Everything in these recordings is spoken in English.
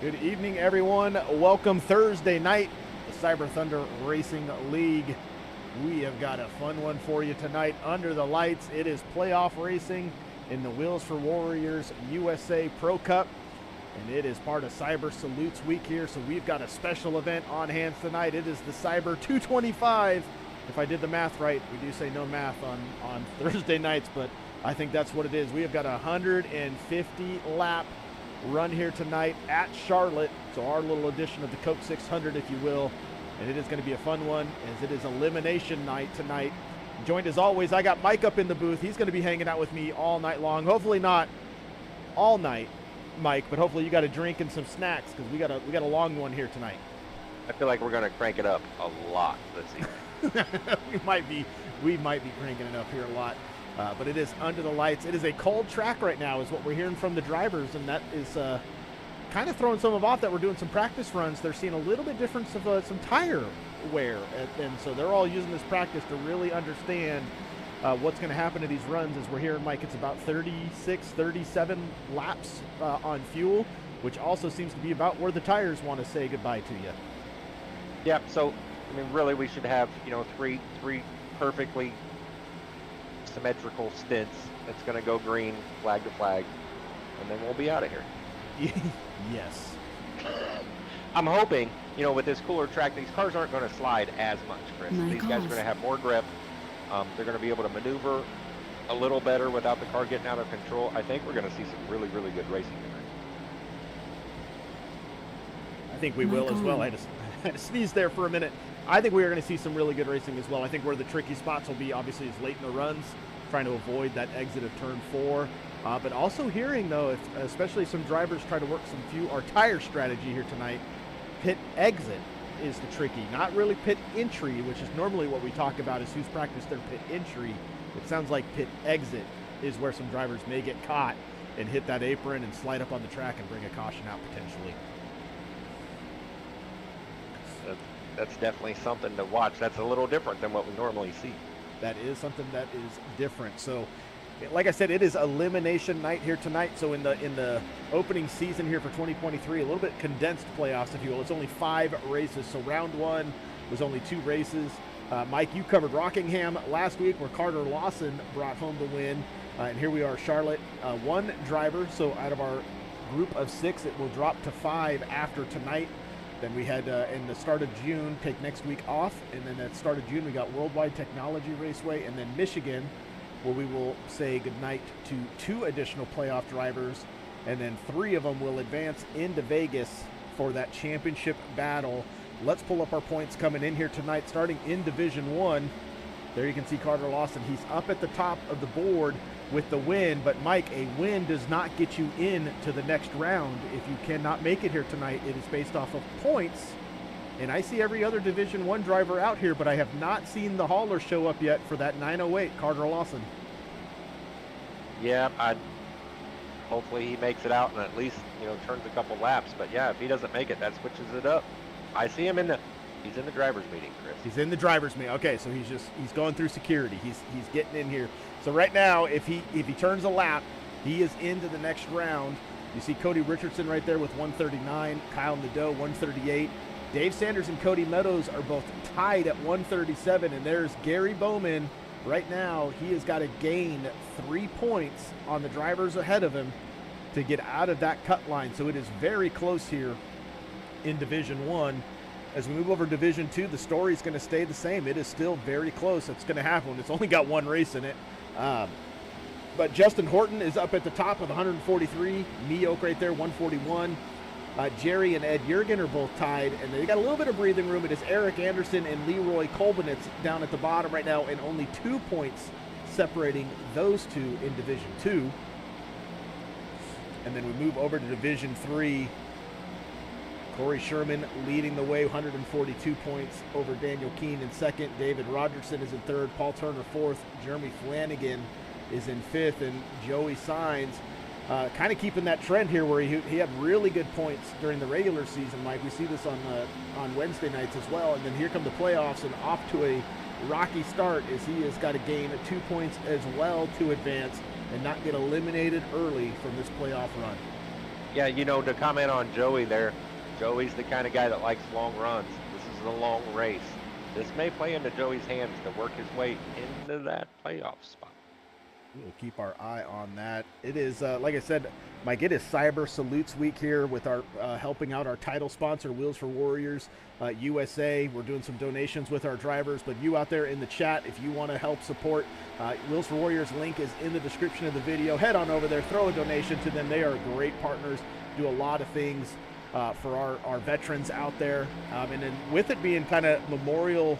Good evening, everyone. Welcome Thursday night, the Cyber Thunder Racing League. We have got a fun one for you tonight under the lights. It is playoff racing in the Wheels for Warriors USA Pro Cup, and it is part of Cyber Salutes Week here, so we've got a special event on hand tonight. It is the Cyber 225. If I did the math right, we do say no math on Thursday nights, but I think that's what it is. We have got a 150 lap run here tonight at Charlotte, so our little edition of the Coke 600, if you will, and it is going to be a fun one as it is elimination night tonight. Joined as always, I got Mike up in the booth. He's going to be hanging out with me all night long. Hopefully not all night, Mike, but hopefully you got a drink and some snacks because we got a long one here tonight. I feel like we're going to crank it up a lot this evening. we might be cranking it up here a lot. But it is under the lights. It is a cold track right now is what we're hearing from the drivers, and that is kind of throwing some of them off that we're doing some practice runs. They're seeing a little bit difference of some tire wear. And so they're all using this practice to really understand what's going to happen to these runs. As we're hearing, Mike, it's about 36, 37 laps on fuel, which also seems to be about where the tires want to say goodbye to you. Yeah, so, I mean, really we should have, three perfectly symmetrical stints. It's going to go green, flag to flag, and then we'll be out of here. Yes. I'm hoping, with this cooler track, these cars aren't going to slide as much, Chris. These guys are going to have more grip. They're going to be able to maneuver a little better without the car getting out of control. I think we're going to see some really, really good racing tonight. I think we will as well. I had to sneeze there for a minute. I think we are going to see some really good racing as well. I think where the tricky spots will be, obviously, is late in the runs, trying to avoid that exit of turn 4. But also hearing, though, if especially some drivers try to work our tire strategy here tonight, pit exit is the tricky, not really pit entry, which is normally what we talk about is who's practiced their pit entry. It sounds like pit exit is where some drivers may get caught and hit that apron and slide up on the track and bring a caution out potentially. That's definitely something to watch. That's a little different than what we normally see. That is something that is different. So, like I said, it is elimination night here tonight. So in the opening season here for 2023, a little bit condensed playoffs, if you will. It's only 5 races. So round 1 was only 2 races. Mike, you covered Rockingham last week where Carter Lawson brought home the win. And here we are, Charlotte, 1 driver. So out of our group of 6, it will drop to 5 after tonight. Then we had, in the start of June, take next week off. And then at the start of June, we got Worldwide Technology Raceway. And then Michigan, where we will say goodnight to 2 additional playoff drivers. And then 3 of them will advance into Vegas for that championship battle. Let's pull up our points coming in here tonight, starting in Division 1. There you can see Carter Lawson. He's up at the top of the board with the win. But, Mike, a win does not get you in to the next round. If you cannot make it here tonight, it is based off of points. And I see every other Division 1 driver out here, but I have not seen the hauler show up yet for that 908, Carter Lawson. Yeah, hopefully he makes it out and at least, turns a couple laps. But, yeah, if he doesn't make it, that switches it up. I see him he's in the driver's meeting, Chris. He's in the driver's meeting. Okay, so he's going through security. He's getting in here. So right now, if he turns a lap, he is into the next round. You see Cody Richardson right there with 139, Kyle Nadeau 138. Dave Sanders and Cody Meadows are both tied at 137, and there's Gary Bowman. Right now, he has got to gain 3 points on the drivers ahead of him to get out of that cut line. So it is very close here in Division 1. As we move over to Division 2, the story is going to stay the same. It is still very close. It's going to happen. It's only got 1 race in it. But Justin Horton is up at the top with 143. Meoke right there, 141. Jerry and Ed Jurgen are both tied, and they got a little bit of breathing room. It is Eric Anderson and Leroy Kolbenitz down at the bottom right now, and only 2 points separating those 2 in Division 2. And then we move over to Division 3. Corey Sherman leading the way, 142 points over Daniel Keene in second. David Rogerson is in third. Paul Turner fourth. Jeremy Flanagan is in fifth. And Joey Sainz kind of keeping that trend here where he had really good points during the regular season, Mike. We see this on Wednesday nights as well. And then here come the playoffs, and off to a rocky start as he has got to gain 2 points as well to advance and not get eliminated early from this playoff run. Yeah, to comment on Joey there, Joey's the kind of guy that likes long runs. This is a long race. This may play into Joey's hands to work his way into that playoff spot. We'll keep our eye on that. It is, like I said, Mike, it is Cyber Salutes Week here with our helping out our title sponsor, Wheels for Warriors USA. We're doing some donations with our drivers, but you out there in the chat, if you want to help support, Wheels for Warriors link is in the description of the video. Head on over there, throw a donation to them. They are great partners, do a lot of things for our veterans out there. And then with it being kind of Memorial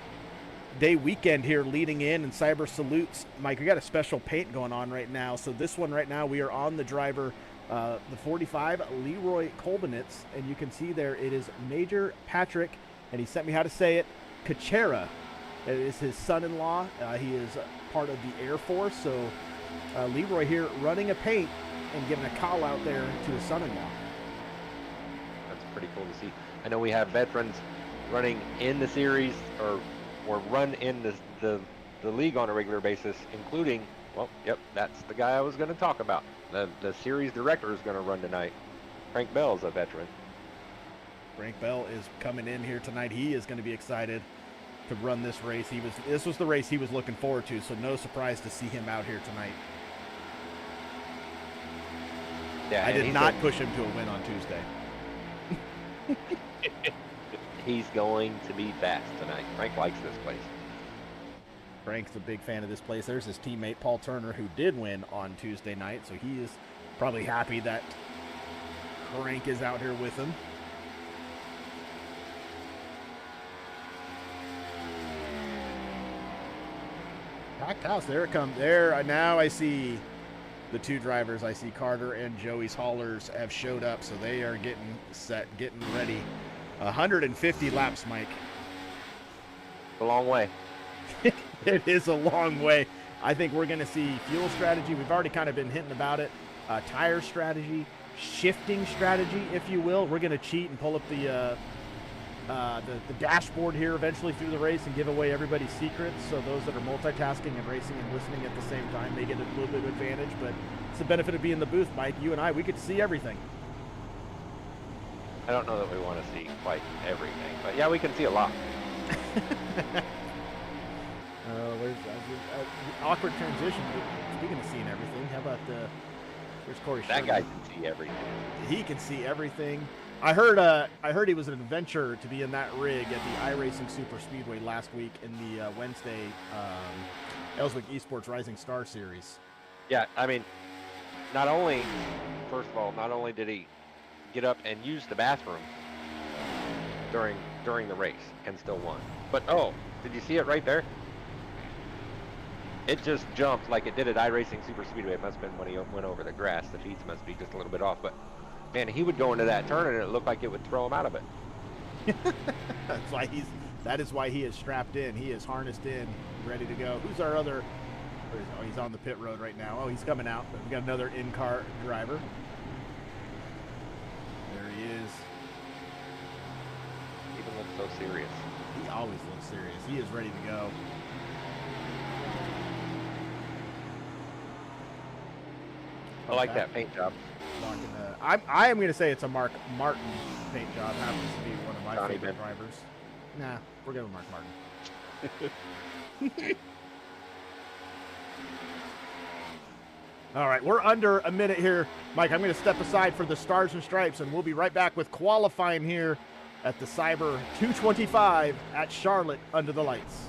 Day weekend here leading in and Cyber Salutes, Mike, we got a special paint going on right now. So this one right now, we are on the driver, the 45, Leroy Kolbenitz, and you can see there it is Major Patrick, and he sent me how to say it, Kachera. It is his son-in-law. He is part of the Air Force. So Leroy here running a paint and giving a call out there to his son-in-law. Pretty cool to see. I know we have veterans running in the series or run in the league on a regular basis, including, well, yep, that's the guy I was going to talk about. The series director is going to run tonight. Frank Bell's a veteran. Frank Bell is coming in here tonight. He is going to be excited to run this race. This was the race he was looking forward to, so no surprise to see him out here tonight. Yeah, I did not push him to a win on Tuesday. He's going to be fast tonight. Frank likes this place. Frank's a big fan of this place. There's his teammate Paul Turner, who did win on Tuesday night, so he is probably happy that Frank is out here with him. Packed house. There it comes. There. Now I see the two drivers. I see Carter and Joey's haulers have showed up, so they are getting set, getting ready. 150 laps, Mike. A long way. It is a long way. I think we're going to see fuel strategy. We've already kind of been hinting about it. Tire strategy, shifting strategy, if you will. We're going to cheat and pull up the dashboard here eventually through the race and give away everybody's secrets. So those that are multitasking and racing and listening at the same time, they get a little bit of advantage. But it's the benefit of being in the booth, Mike. You and I, we get to see everything. I don't know that we want to see quite everything, but yeah, we can see a lot. There's awkward transition. Speaking of seeing everything, how about there's Corey Sherman. That guy can see everything. He can see everything. I heard he was an adventure to be in that rig at the iRacing Super Speedway last week in the Wednesday Ellswick Esports Rising Star Series. Yeah, I mean, first of all, not only did he get up and use the bathroom during the race and still won, but oh, did you see it right there? It just jumped like it did at iRacing Super Speedway. It must have been when he went over the grass. The feeds must be just a little bit off, but man, he would go into that turn and it looked like it would throw him out of it. That is why he is strapped in. He is harnessed in, ready to go. Who's our other? Oh, he's on the pit road right now. Oh, he's coming out. We got another in-car driver. There he is. He even looks so serious. He always looks serious. He is ready to go. I like that paint job. I am going to say it's a Mark Martin paint job. Happens to be one of my Johnny favorite Ben. drivers. Nah, we're going with Mark Martin. All right, we're under a minute here. Mike, I'm going to step aside for the Stars and Stripes, and we'll be right back with qualifying here at the Cyber 225 at Charlotte under the lights.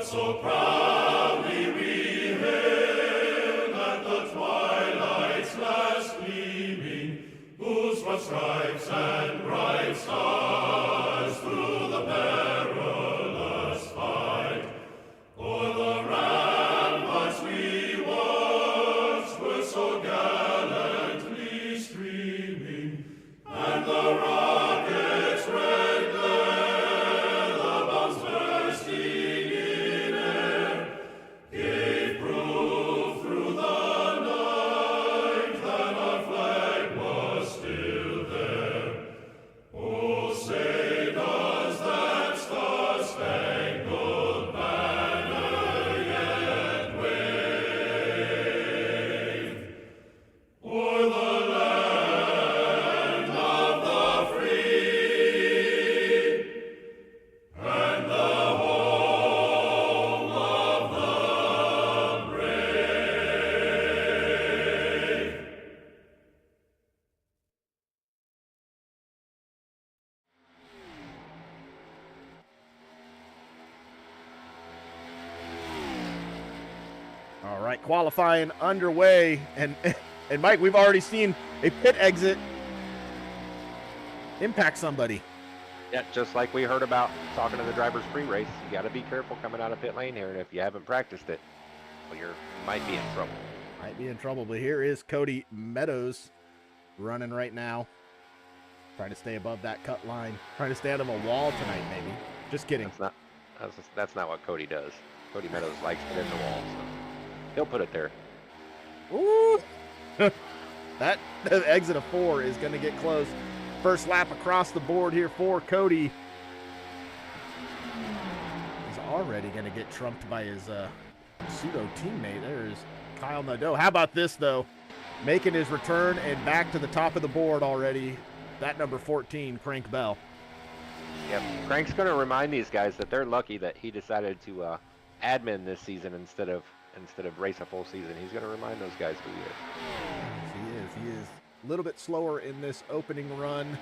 So proudly we hailed at the twilight's last gleaming, whose broad stripes and bright stars through the perilous fight, o'er the ramparts we watched were so gallantly streaming, and the rockets' red glare, the bombs bursting gave proof through the night that our flag was still there. Oh, say does that star-spangled banner yet wave o'er the land of the free and the home of the brave. All right, qualifying underway, and Mike, we've already seen a pit exit impact somebody. Yeah, just like we heard about talking to the drivers pre-race, you got to be careful coming out of pit lane here, and if you haven't practiced it, well, you might be in trouble. Might be in trouble, but here is Cody Meadows running right now, trying to stay above that cut line, trying to stay out of a wall tonight, maybe. Just kidding. That's not what Cody does. Cody Meadows likes to get in the wall. So. He'll put it there. Ooh. That exit of 4 is going to get close. First lap across the board here for Cody. He's already going to get trumped by his pseudo teammate. There's Kyle Nadeau. How about this, though? Making his return and back to the top of the board already. That number 14, Crank Bell. Yep. Crank's going to remind these guys that they're lucky that he decided to admin this season instead of race a full season. He's going to remind those guys who he is. He is a little bit slower in this opening run.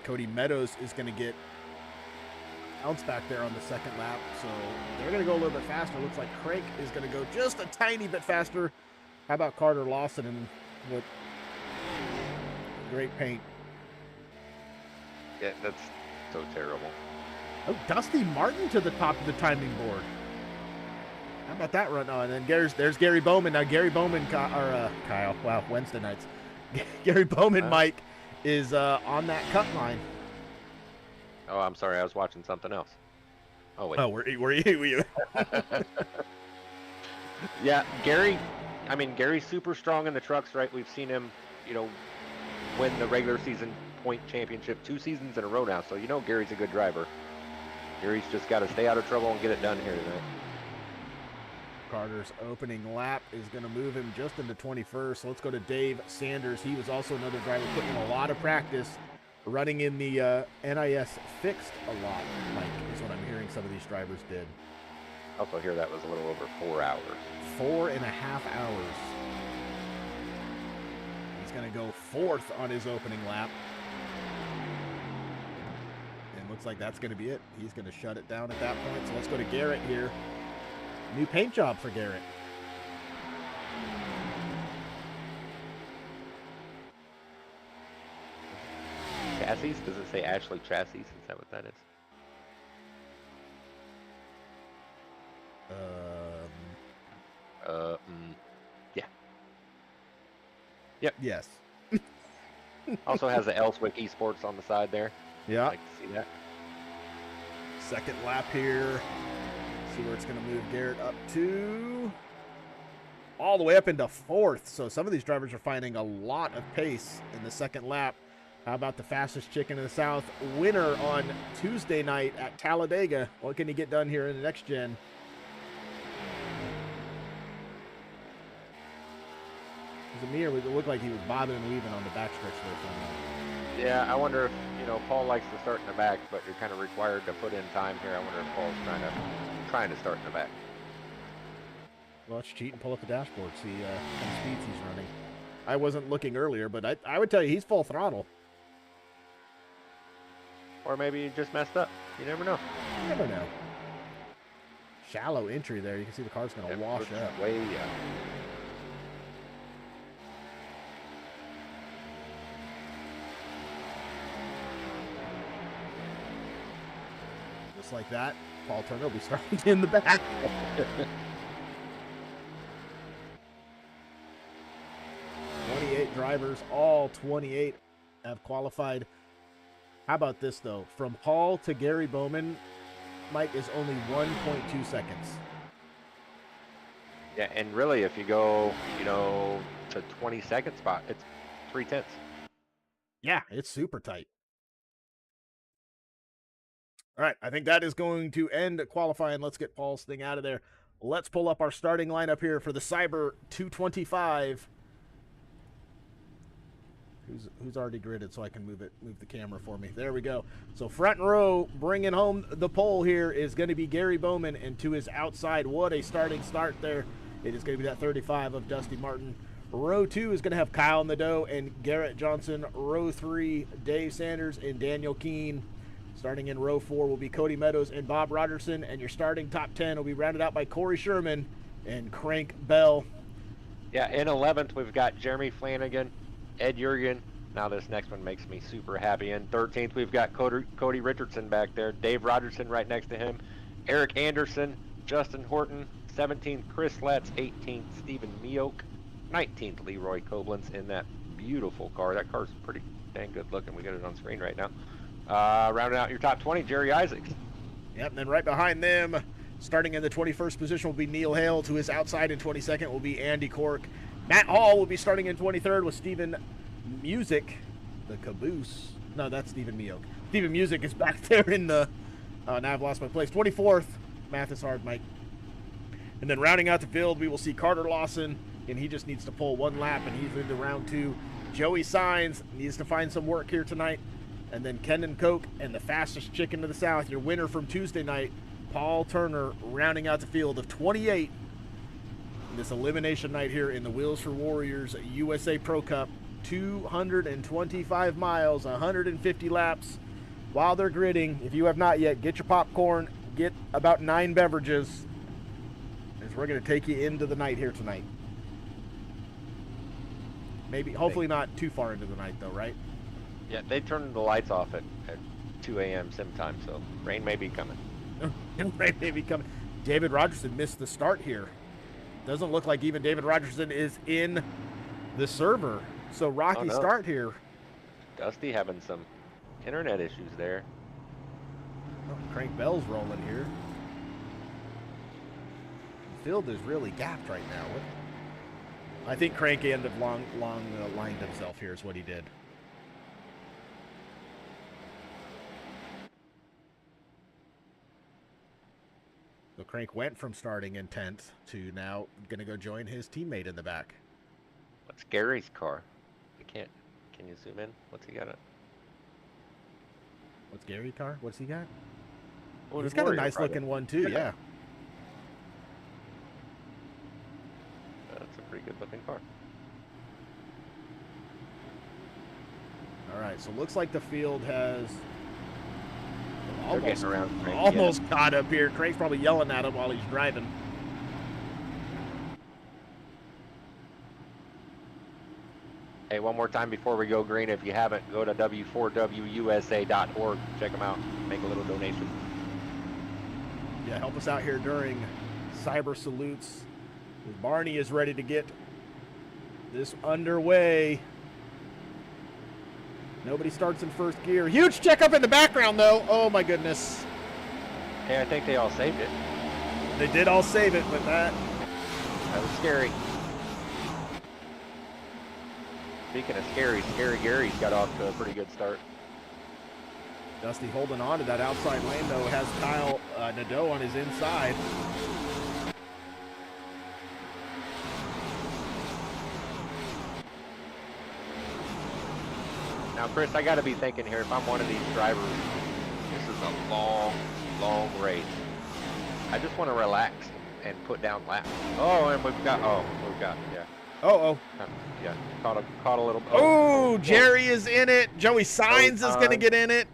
Cody Meadows is going to get bounced back there on the second lap, so they're going to go a little bit faster. Looks like Crank is going to go just a tiny bit faster. How about Carter Lawson and what great paint. Yeah, that's so terrible. Oh, Dusty Martin to the top of the timing board. How about that run? Oh, and then there's Gary Bowman. Now, Gary Bowman, Kyle, wow, Wednesday nights. Gary Bowman, Mike, is on that cut line. Oh, I'm sorry. I was watching something else. Oh, wait. Oh, were you? Yeah, Gary's super strong in the trucks, right? We've seen him, win the regular season point championship 2 seasons in a row now. So, Gary's a good driver. Gary's just got to stay out of trouble and get it done here tonight. Carter's opening lap is going to move him just into 21st. So let's go to Dave Sanders. He was also another driver putting in a lot of practice, running in the NIS fixed a lot, Mike, is what I'm hearing some of these drivers did. I also hear that was a little over 4 hours. 4.5 hours. He's going to go 4th on his opening lap. And looks like that's going to be it. He's going to shut it down at that point. So let's go to Garrett here. New paint job for Garrett. Chassis? Does it say Ashley Chassis? Is that what that is? Yeah. Yep. Yes. Also has the Elswick Esports on the side there. Yeah. I'd like to see that. Second lap here. See where it's going to move Garrett up to. All the way up into 4th. So some of these drivers are finding a lot of pace in the second lap. How about the fastest chicken in the South? Winner on Tuesday night at Talladega. What can he get done here in the next gen? Was it me, or would it look like he was bobbing and weaving on the backstretch there for a minute? Yeah, I wonder if, Paul likes to start in the back, but you're kind of required to put in time here. I wonder if Paul's trying to start in the back. Well, let's cheat and pull up the dashboard, see how many speeds he's running. I wasn't looking earlier, but I would tell you he's full throttle. Or maybe you just messed up. You never know. You never know. Shallow entry there. You can see the car's going to wash up. Way up. Just like that, Paul Turner will be starting in the back. 28 drivers, all 28 have qualified. How about this, though? From Paul to Gary Bowman, Mike, is only 1.2 seconds. Yeah, and really, if you go, to 22nd spot, it's 3/10. Yeah, it's super tight. All right, I think that is going to end qualifying. Let's get Paul's thing out of there. Let's pull up our starting lineup here for the Cyber 225. Who's already gridded so I can move the camera for me. There we go. So front row, bringing home the pole here is going to be Gary Bowman, and to his outside, what a starting start there. It is going to be that 35 of Dusty Martin. Row 2 is going to have Kyle Nadeau and Garrett Johnson. Row 3, Dave Sanders and Daniel Keene. Starting in row 4 will be Cody Meadows and Bob Rogerson, and your starting top 10 will be rounded out by Corey Sherman and Crank Bell. Yeah, in 11th, we've got Jeremy Flanagan, Ed Jurgen. Now this next one makes me super happy. In 13th, we've got Cody Richardson back there, Dave Rogerson right next to him, Eric Anderson, Justin Horton, 17th, Chris Letts, 18th, Stephen Meoke, 19th, Leroy Koblenz in that beautiful car. That car's pretty dang good looking. We got it on screen right now. Rounding out your top 20, Jerry Isaacs. Yep, and then right behind them, Starting in the 21st position will be Neil Hale. To his outside in 22nd will be Andy Cork. Matt Hall will be starting in 23rd with Stephen Music, the caboose. No, that's Stephen Mioke. Stephen Music is back there in the... now I've lost my place. 24th, math is hard, Mike. And then rounding out the field, we will see Carter Lawson, and he just needs to pull one lap, and he's into round 2. Joey Signs needs to find some work here tonight. And then Kendon Koch and the fastest chicken to the south, your winner from Tuesday night, Paul Turner, rounding out the field of 28 in this elimination night here in the Wheels for Warriors USA Pro Cup. 225 miles, 150 laps. While they're gridding, if you have not yet, get your popcorn, get about 9 beverages, as we're going to take you into the night here tonight. Maybe, hopefully not too far into the night though, right? Yeah, they turned the lights off at 2 a.m. sim time, so rain may be coming. Rain may be coming. David Rogerson missed the start here. Doesn't look like even David Rogerson is in the server. So rocky start here. Dusty having some internet issues there. Oh, Crank Bell's rolling here. The field is really gapped right now. I think Crank ended long lined himself here is what he did. So Crank went from starting in 10th to now going to go join his teammate in the back. What's Gary's car? Can you zoom in? What's he got? What's Gary's car? What's he got? Oh, he's got a nice looking one too, yeah. That's a pretty good looking car. All right, so looks like the field has almost caught up here. Craig's probably yelling at him while he's driving. Hey, one more time before we go green, if you haven't, go to w4wusa.org. Check them out. Make a little donation. Yeah, help us out here during Cyber Salutes. Barney is ready to get this underway. Nobody starts in first gear. Huge checkup in the background, though. Oh, my goodness. Hey, I think they all saved it. They did all save it, but that was scary. Speaking of scary, Scary Gary's got off to a pretty good start. Dusty holding on to that outside lane, though, has Kyle Nadeau on his inside. Now, Chris, I got to be thinking here, if I'm one of these drivers, this is a long, long race. I just want to relax and put down laps. Oh, and we've got, yeah. Yeah, caught a little. Oh, Jerry is in it. Joey Signs is going to get in it.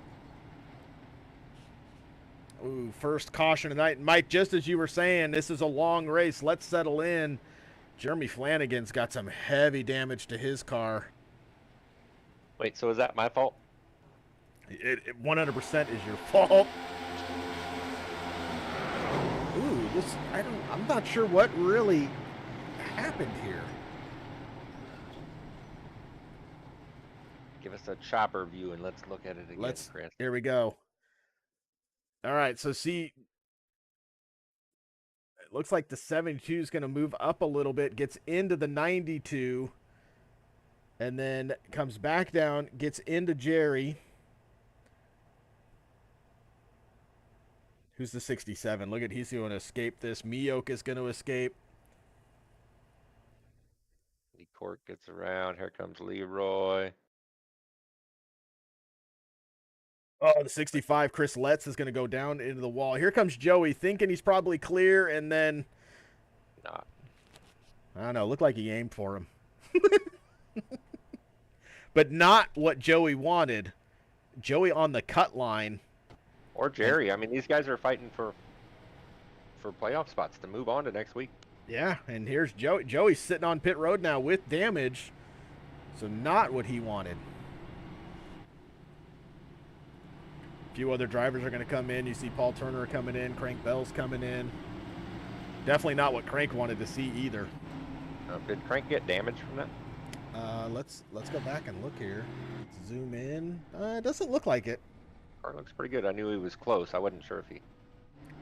Ooh, first caution tonight. Mike, just as you were saying, this is a long race. Let's settle in. Jeremy Flanagan's got some heavy damage to his car. Wait, so is that my fault? It 100% is your fault. Ooh, I'm not sure what really happened here. Give us a chopper view and let's look at it again, Chris. Here we go. All right, so see, it looks like the 72 is going to move up a little bit, gets into the 92, and then comes back down, gets into Jerry, who's the 67. Look at, he's going to escape this. Mioke is going to escape. Lee Cork gets around. Here comes Leroy. Oh, the 65, Chris Letts, is going to go down into the wall. Here comes Joey, thinking he's probably clear, and then... Not. I don't know, looked like he aimed for him. But not what Joey wanted. Joey on the cut line. Or Jerry. I mean, these guys are fighting for playoff spots to move on to next week. Yeah, and here's Joey. Joey's sitting on pit road now with damage. So not what he wanted. A few other drivers are going to come in. You see Paul Turner coming in. Crank Bell's coming in. Definitely not what Crank wanted to see either. Did Crank get damage from that? Let's go back and look here. Let's zoom in. It doesn't look like it. Car looks pretty good. I knew he was close. I wasn't sure if he...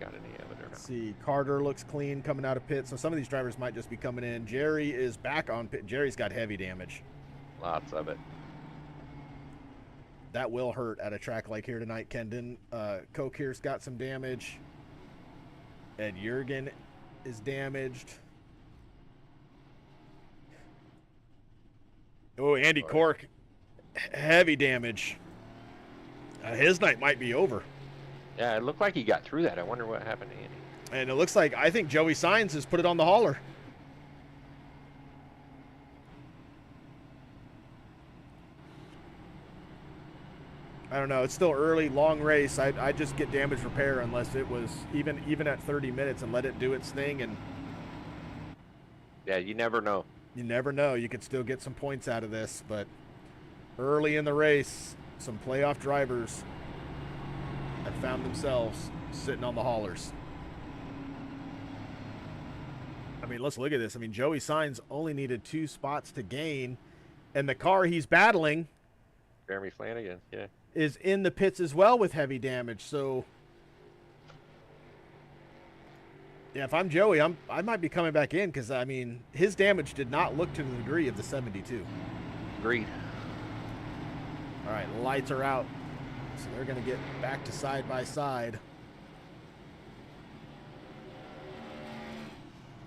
got any of it or not. Let's see, Carter looks clean coming out of pit, so some of these drivers might just be coming in. Jerry is back on pit. Jerry's got heavy damage. Lots of it. That will hurt at a track like here tonight, Kendon. Coke here's got some damage. Ed Jurgen is damaged. Oh, Andy Cork, heavy damage. His night might be over. Yeah, it looked like he got through that. I wonder what happened to Andy. And it looks like, I think Joey Sainz has put it on the hauler. I don't know. It's still early, long race. I'd just get damage repair unless it was even at 30 minutes and let it do its thing. And yeah, you never know. You never know. You could still get some points out of this. But early in the race, some playoff drivers have found themselves sitting on the haulers. I mean, let's look at this. I mean, Joey Sainz only needed 2 spots to gain, and the car he's battling, Jeremy Flanagan, yeah, is in the pits as well with heavy damage. So, yeah, if I'm Joey, I might be coming back in because, I mean, his damage did not look to the degree of the 72. Agreed. All right, lights are out, so they're going to get back to side by side.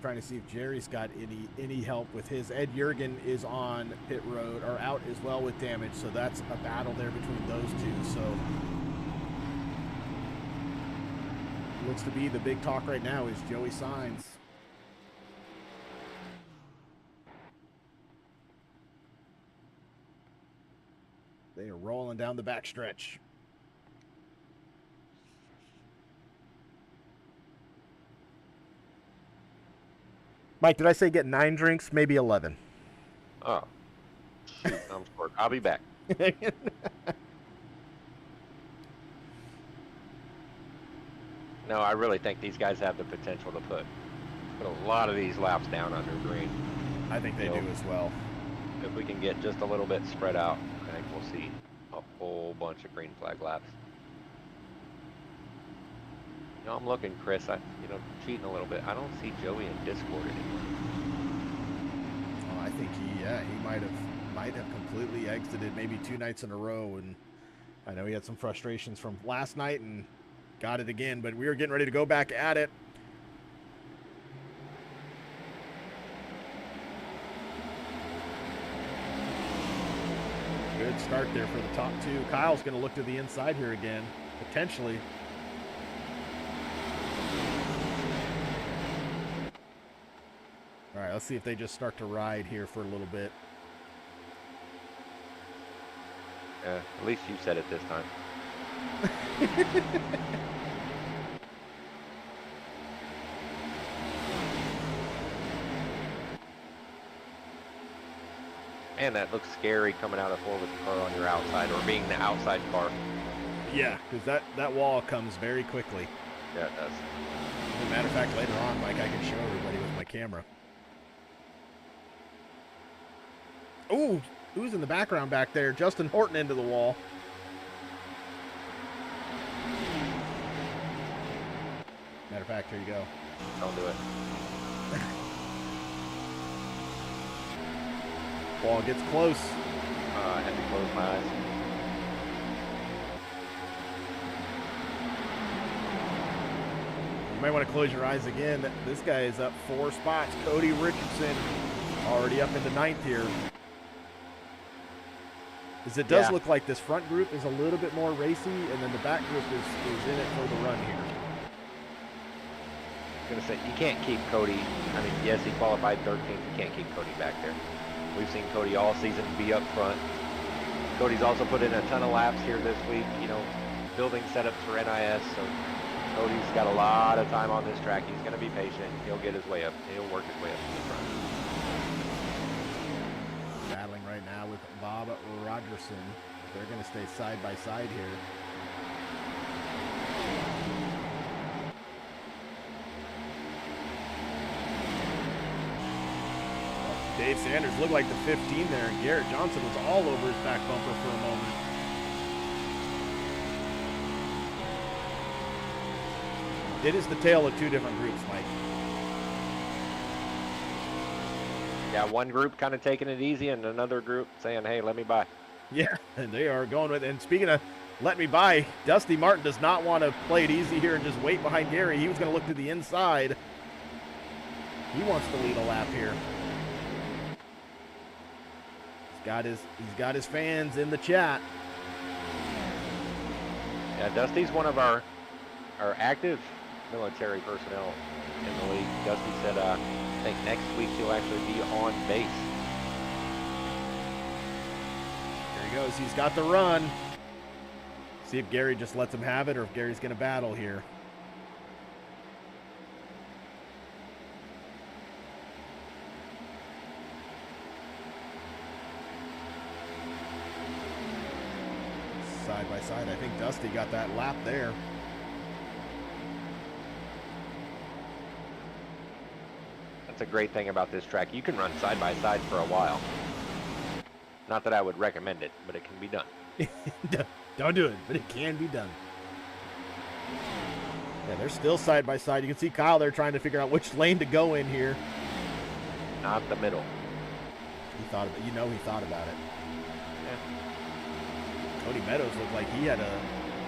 Trying to see if Jerry's got any help with his. Ed Jurgen is on pit road, or out as well with damage, so that's a battle there between those two. So looks to be the big talk right now is Joey Sainz. They are rolling down the backstretch. Mike, did I say get 9 drinks? Maybe 11. Oh, shoot, I'm short. I'll be back. No, I really think these guys have the potential to put a lot of these laps down under green. I think they do as well. If we can get just a little bit spread out, I think we'll see a whole bunch of green flag laps. You know, I'm looking, Chris. Cheating a little bit. I don't see Joey in Discord anymore. Oh, I think he might have completely exited maybe 2 nights in a row, and I know he had some frustrations from last night and got it again. But we are getting ready to go back at it. Good start there for the top 2. Kyle's going to look to the inside here again, potentially. All right, let's see if they just start to ride here for a little bit. Yeah, at least you said it this time. And that looks scary coming out of 4 with the car on your outside, or being the outside car. Yeah, because that wall comes very quickly. Yeah, it does. As a matter of fact, later on, Mike, I can show everybody with my camera. Ooh, who's in the background back there? Justin Horton into the wall. Matter of fact, here you go. Don't do it. Wall gets close. I had to close my eyes. You might want to close your eyes again. This guy is up 4 spots. Cody Richardson already up into 9th here. As it does look like this front group is a little bit more racy, and then the back group is in it for the run here. I'm gonna say you can't keep Cody. I mean, yes, he qualified 13th. You can't keep Cody back there. We've seen Cody all season be up front. Cody's also put in a ton of laps here this week, building setups for NIS. So Cody's got a lot of time on this track. He's gonna be patient. He'll get his way up. He'll work his way up to the front. Battling right now with Bob Rogerson. They're going to stay side by side here. Dave Sanders looked like the 15 there, and Garrett Johnson was all over his back bumper for a moment. It is the tale of two different groups, Mike. Yeah, one group kind of taking it easy and another group saying, hey, let me by. Yeah, and they are going with, and speaking of let me by, Dusty Martin does not want to play it easy here and just wait behind Gary. He was going to look to the inside. He wants to lead a lap here. He's got his fans in the chat. Yeah, Dusty's one of our active military personnel in the league. Dusty said, I think next week he'll actually be on base. There he goes. He's got the run. See if Gary just lets him have it or if Gary's going to battle here. Side by side, I think Dusty got that lap there. That's a great thing about this track. You can run side by side for a while. Not that I would recommend it, but it can be done. Don't do it, but it can be done. Yeah, they're still side by side. You can see Kyle there trying to figure out which lane to go in here. Not the middle. He thought about, he thought about it. Yeah. Cody Meadows looked like he had a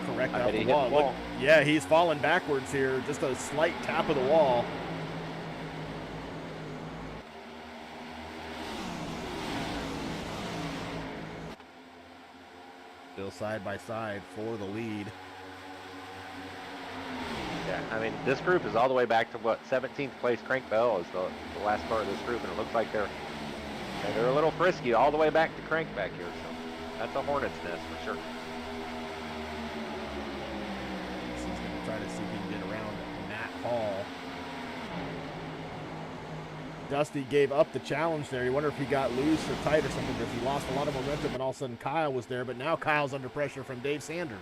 correct I out bet the he hit wall. the wall. Yeah, he's falling backwards here. Just a slight tap of the wall. Still side by side for the lead. Yeah, I mean, this group is all the way back to what, 17th place. Crank Bell is the last car of this group, and it looks like they're a little frisky all the way back to Crank back here. So that's a hornet's nest for sure. He's going to try to see if he can get around Matt Hall. Dusty gave up the challenge there. You wonder if he got loose or tight or something because he lost a lot of momentum, and all of a sudden Kyle was there, but now Kyle's under pressure from Dave Sanders.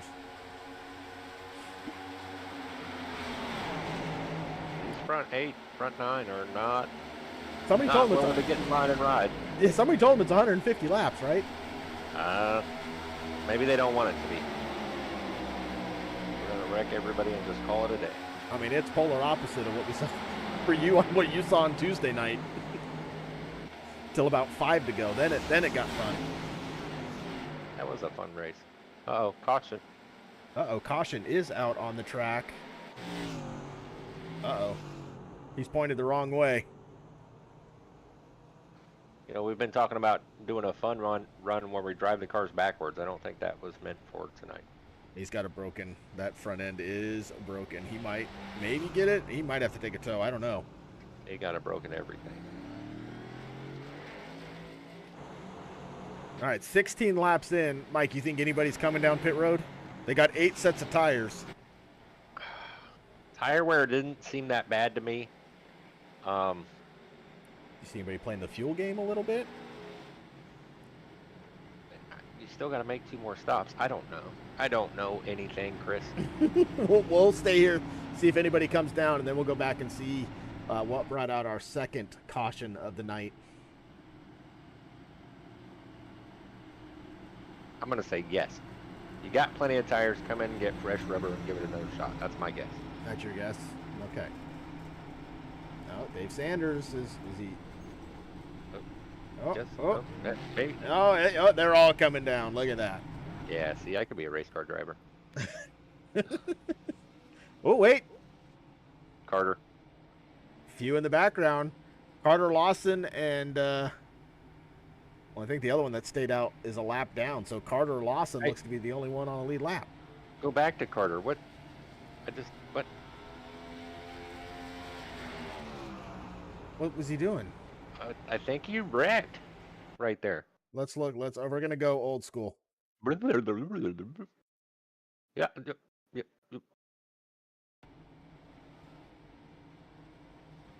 These front 8, front 9 are not Somebody told him willing to get in line and ride. Yeah, somebody told him it's 150 laps, right? Maybe they don't want it to be. We're going to wreck everybody and just call it a day. I mean, it's polar opposite of what we saw for you on what you saw on Tuesday night. Till about 5 to go. Then it got fun. That was a fun race. Uh-oh, caution. Uh-oh, caution is out on the track. Uh-oh. He's pointed the wrong way. You know, we've been talking about doing a fun run where we drive the cars backwards. I don't think that was meant for tonight. He's got a broken, that front end is broken. He might maybe get it. He might have to take a tow. I don't know. He got a broken everything. All right, 16 laps in. Mike, you think anybody's coming down pit road? They got 8 sets of tires. Tire wear didn't seem that bad to me. You see anybody playing the fuel game a little bit? You still got to make 2 more stops. I don't know. I don't know anything, Chris. We'll stay here, see if anybody comes down, and then we'll go back and see what brought out our second caution of the night. I'm going to say yes. You got plenty of tires. Come in and get fresh rubber and give it another shot. That's my guess. That's your guess? Okay. No, Dave Sanders is he? Just, maybe. Oh, they're all coming down. Look at that. Yeah, see, I could be a race car driver. Oh, wait. Carter. Few in the background. Carter Lawson and, well, I think the other one that stayed out is a lap down. So Carter Lawson looks to be the only one on a lead lap. Go back to Carter. What? What was he doing? I think you wrecked right there. Let's look. We're going to go old school. Yeah.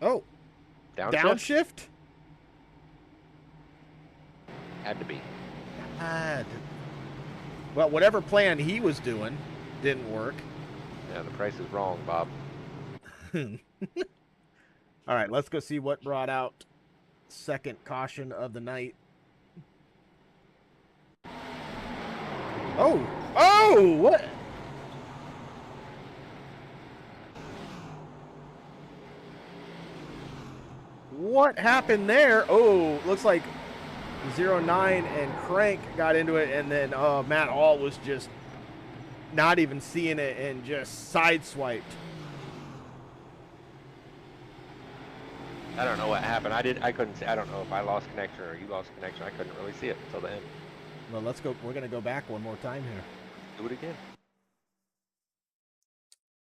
Oh. Downshift? Had to be. Well, whatever plan he was doing didn't work. Yeah, the price is wrong, Bob. All right, let's go see what brought out second caution of the night. Oh, what? what happened there? Oh, looks like 09 and Crank got into it, and then Matt Hall was just not even seeing it and just sideswiped. I don't know what happened. I couldn't see. I don't know if I lost connection or you lost connection. I couldn't really see it until the end. Well, let's go. We're gonna go back one more time here. Do it again.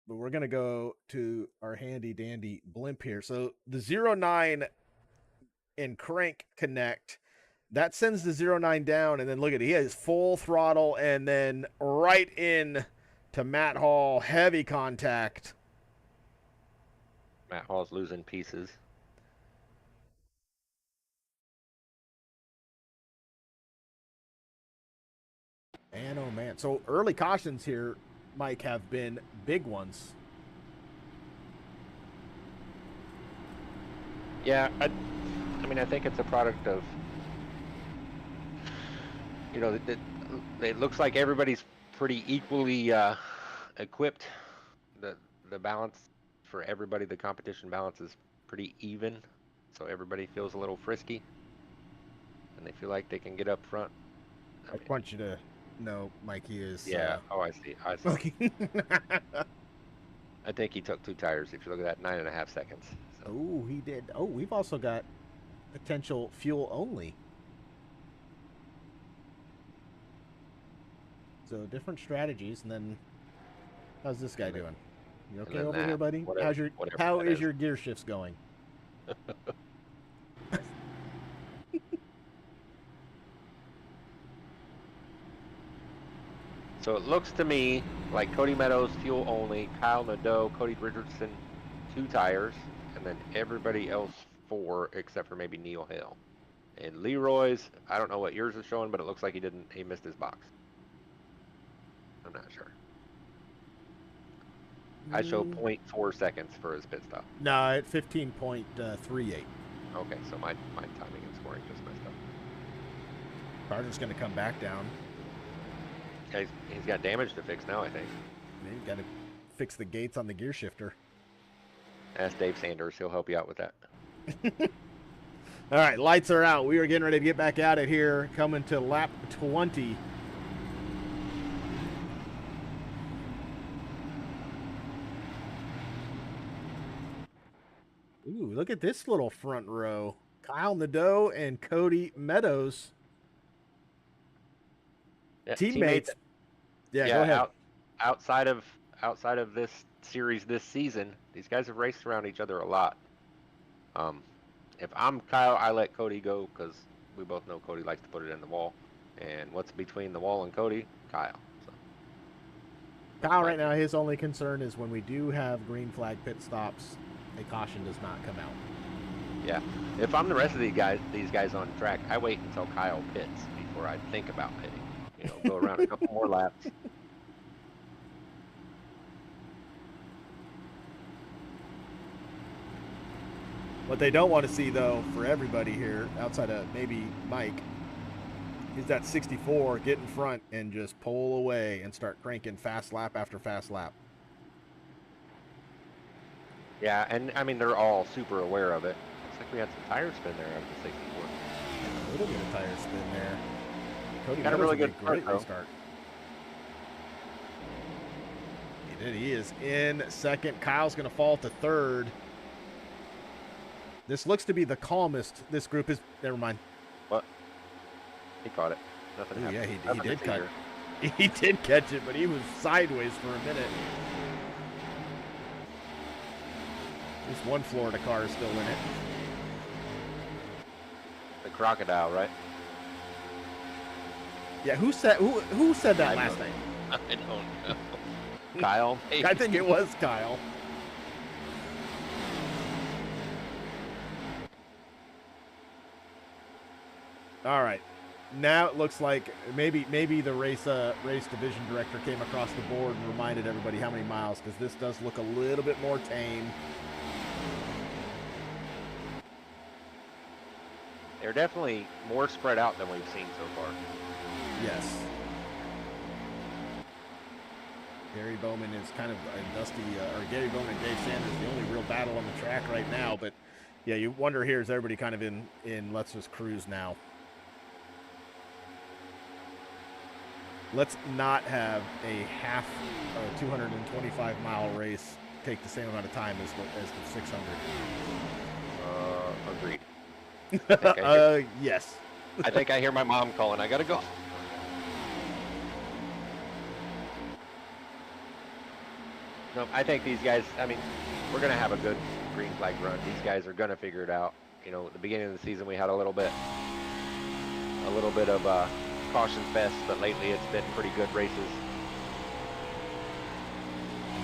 But we're gonna go to our handy dandy blimp here. So the 09 and Crank connect. That sends the 09 down, and then look at it. He has full throttle, and then right in to Matt Hall, heavy contact. Matt Hall's losing pieces. And oh man, so early cautions here, Mike, have been big ones. Yeah, I mean, I think it's a product of, you know, it looks like everybody's pretty equally equipped. The balance for everybody, the competition balance is pretty even, so everybody feels a little frisky, and they feel like they can get up front. I want you to know, Mikey is. Yeah. Oh, I see. I see. Okay. I think he took 2 tires. If you look at that, 9.5 seconds. So. Oh, he did. Oh, we've also got potential fuel only. So different strategies, and then how's this guy doing? You okay over here, buddy? How is your gear shifts going? So it looks to me like Cody Meadows fuel only, Kyle Nadeau, Cody Richardson 2 tires, and then everybody else 4 except for maybe Neil Hill. And Leroy's, I don't know what yours is showing, but it looks like he missed his box. I'm not sure. I show 0.4 seconds for his pit stop. No, at 15.38. Okay, so my timing and scoring just messed up. Carter's going to come back down. He's got damage to fix now, I think. You've got to fix the gates on the gear shifter. Ask Dave Sanders. He'll help you out with that. All right, lights are out. We are getting ready to get back at it here, coming to lap 20. Ooh, look at this little front row. Kyle Nadeau and Cody Meadows. Yeah, teammates. Yeah, go ahead. Outside of this series this season, these guys have raced around each other a lot. If I'm Kyle, I let Cody go because we both know Cody likes to put it in the wall. And what's between the wall and Cody? Kyle. So. Kyle, right now, his only concern is when we do have green flag pit stops, a caution does not come out. Yeah. If I'm the rest of these guys on track, I wait until Kyle pits before I think about pitting. You know, go around a couple more laps. What they don't want to see, though, for everybody here, outside of maybe Mike, is that 64 get in front and just pull away and start cranking fast lap after fast lap. Yeah, and I mean, they're all super aware of it. Looks like we had some tire spin there out of the 64. A little bit of tire spin there. Cody got a really good start. He did. He is in second. Kyle's going to fall to third. This looks to be the calmest. This group is. Never mind. What? He caught it. Nothing happened. Yeah, he did catch it. He did catch it, but he was sideways for a minute. At least one Florida car is still in it. The crocodile, right? Yeah, who said that last night? I don't know. Kyle? I think it was Kyle. All right. Now it looks like maybe the race division director came across the board and reminded everybody how many miles, because this does look a little bit more tame. They're definitely more spread out than we've seen so far. Yes. Gary Bowman is kind of a dusty, or Gary Bowman and Dave Sanders, the only real battle on the track right now, but Yeah, you wonder here, is everybody kind of in let's just cruise now. Let's not have a half 225-mile race take the same amount of time as the 600. Agreed. Yes. I think I hear my mom calling. I gotta go. No, I think these guys, I mean, we're going to have a good green flag run. These guys are going to figure it out. You know, at the beginning of the season, we had a little bit of caution fest, but lately it's been pretty good races.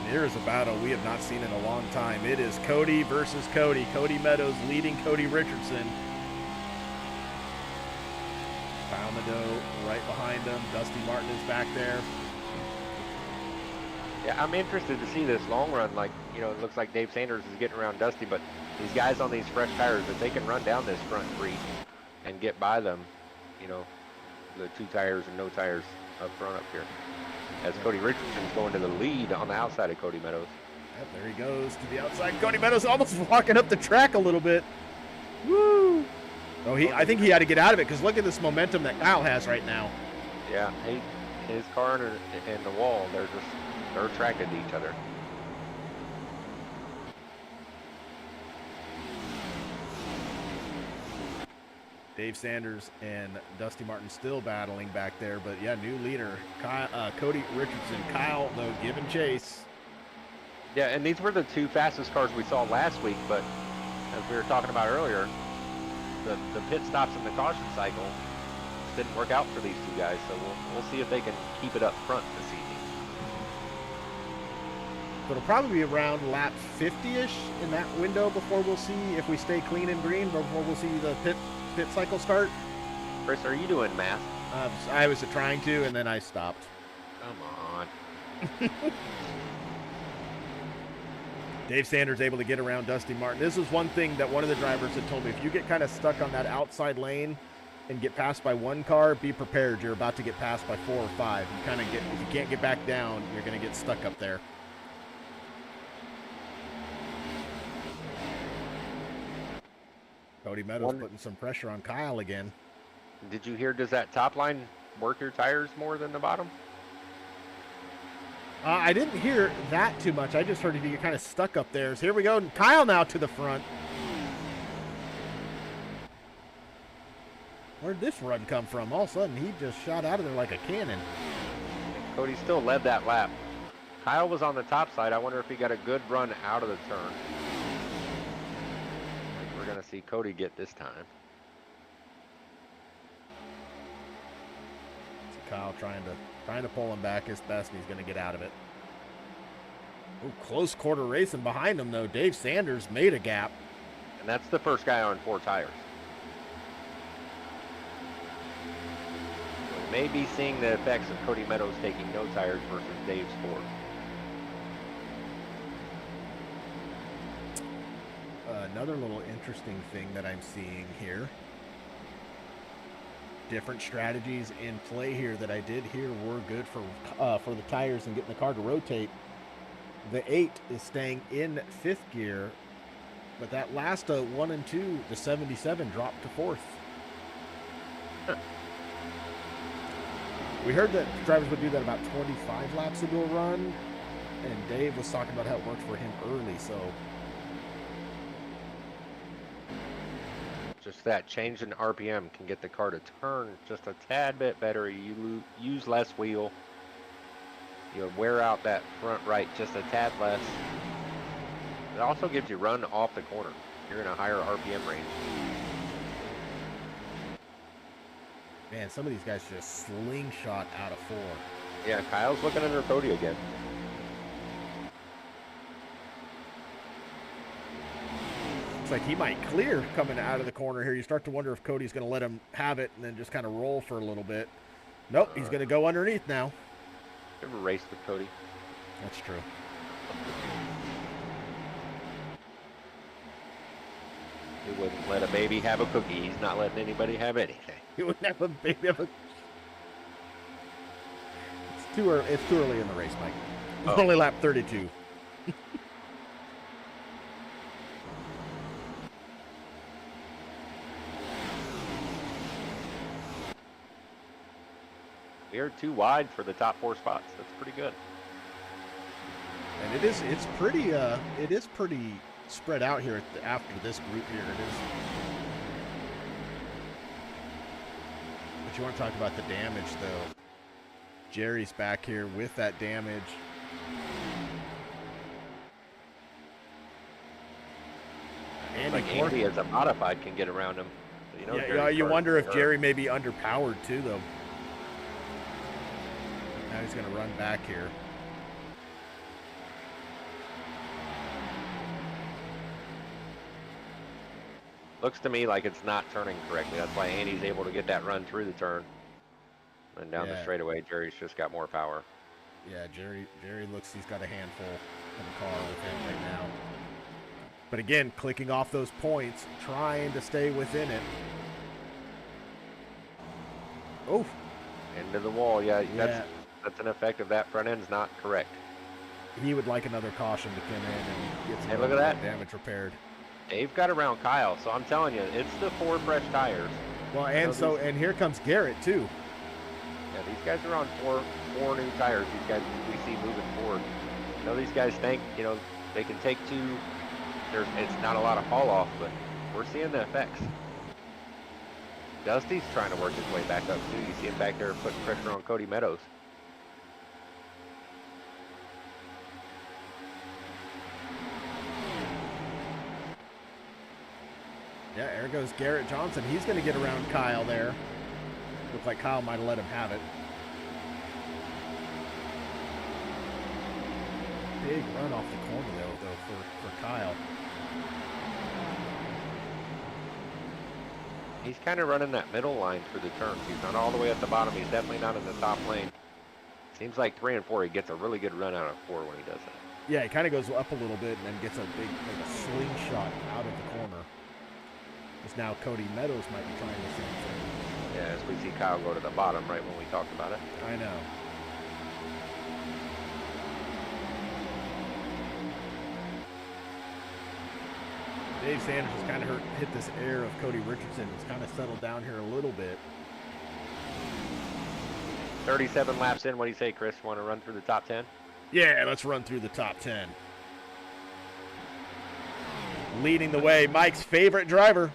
There is a battle we have not seen in a long time. It is Cody versus Cody. Cody Meadows leading Cody Richardson. Palmado right behind him. Dusty Martin is back there. Yeah, I'm interested to see this long run. Like, you know, it looks like Dave Sanders is getting around Dusty, but these guys on these fresh tires, if they can run down this front three and get by them, you know, the 2 tires and no tires up front up here. As Cody Richardson's going to the lead on the outside of Cody Meadows. Yep, there he goes to the outside. Cody Meadows almost walking up the track a little bit. Woo! Oh, I think he had to get out of it because look at this momentum that Kyle has right now. Yeah, his car and the wall, they're attracted to each other. Dave Sanders and Dusty Martin still battling back there, but yeah, new leader, Cody Richardson. Kyle, though, giving chase. Yeah, and these were the 2 fastest cars we saw last week, but as we were talking about earlier, the pit stops in the caution cycle didn't work out for these 2 guys, so we'll see if they can keep it up front this evening. So it'll probably be around lap 50-ish in that window before we'll see if we stay clean and green, before we'll see the pit cycle start. Chris, are you doing math? I was trying to, and then I stopped. Come on. Dave Sanders able to get around Dusty Martin. This is one thing that one of the drivers had told me. If you get kind of stuck on that outside lane and get passed by one car, be prepared. You're about to get passed by 4 or 5. You kind of if you can't get back down, you're going to get stuck up there. Cody Meadows putting some pressure on Kyle again. Did you hear, does that top line work your tires more than the bottom? I didn't hear that too much. I just heard you get kind of stuck up there. So here we go. Kyle now to the front. Where'd this run come from? All of a sudden, he just shot out of there like a cannon. Cody still led that lap. Kyle was on the top side. I wonder if he got a good run out of the turn. We're going to see Cody get this time. So Kyle trying to pull him back as best, and he's going to get out of it. Oh, close quarter racing behind him, though. Dave Sanders made a gap. And that's the first guy on 4 tires. We may be seeing the effects of Cody Meadows taking no tires versus Dave's 4. Another little interesting thing that I'm seeing here. Different strategies in play here that I did hear were good for the tires and getting the car to rotate. The 8 is staying in 5th gear, but that last 1 and 2, the 77 dropped to 4th. Huh. We heard that drivers would do that about 25 laps into a run, and Dave was talking about how it worked for him early, so just that change in RPM can get the car to turn just a tad bit better. You use less wheel. You wear out that front right just a tad less. It also gives you run off the corner. You're in a higher RPM range. Man, some of these guys just slingshot out of 4. Yeah, Kyle's looking under Cody again. Looks like he might clear coming out of the corner here. You start to wonder if Cody's going to let him have it and then just kind of roll for a little bit. Nope, he's going to go underneath now. Ever raced with Cody? That's true. He wouldn't let a baby have a cookie. He's not letting anybody have anything. He wouldn't have a baby have a... It's too early in the race, Mike. It's only lap 32. We are too wide for the top 4 spots. That's pretty good. And it's pretty spread out here after this group here. It is. But you want to talk about the damage, though. Jerry's back here with that damage. Andy as a modified can get around him. So, yeah, you wonder if Jerry may be underpowered too, though. Now he's going to run back here. Looks to me like it's not turning correctly. That's why Andy's able to get that run through the turn. And down the straightaway, Jerry's just got more power. Yeah, Jerry looks, he's got a handful of the car with him right now. But again, clicking off those points, trying to stay within it. Oh. Into the wall, yeah. That's an effect of that front end's not correct. He would like another caution to come in and get some look at that damage repaired. Dave got around Kyle, so I'm telling you, it's the 4 fresh tires. Well, and here comes Garrett too. Yeah, these guys are on four new tires. These guys we see moving forward. These guys think, they can take 2. It's not a lot of fall off, but we're seeing the effects. Dusty's trying to work his way back up too. You see him back there putting pressure on Cody Meadows. Yeah, there goes Garrett Johnson. He's going to get around Kyle there. Looks like Kyle might have let him have it. Big run off the corner, though for Kyle. He's kind of running that middle line through the turns. He's not all the way at the bottom. He's definitely not in the top lane. Seems like 3 and 4, he gets a really good run out of 4 when he does that. Yeah, he kind of goes up a little bit and then gets a big a slingshot out of the corner. Because now Cody Meadows might be trying the same thing. Yeah, as we see Kyle go to the bottom right when we talked about it. I know. Dave Sanders has kind of hit this air of Cody Richardson. He's kind of settled down here a little bit. 37 laps in. What do you say, Chris? Want to run through the top 10? Yeah, let's run through the top 10. Leading the way, Mike's favorite driver.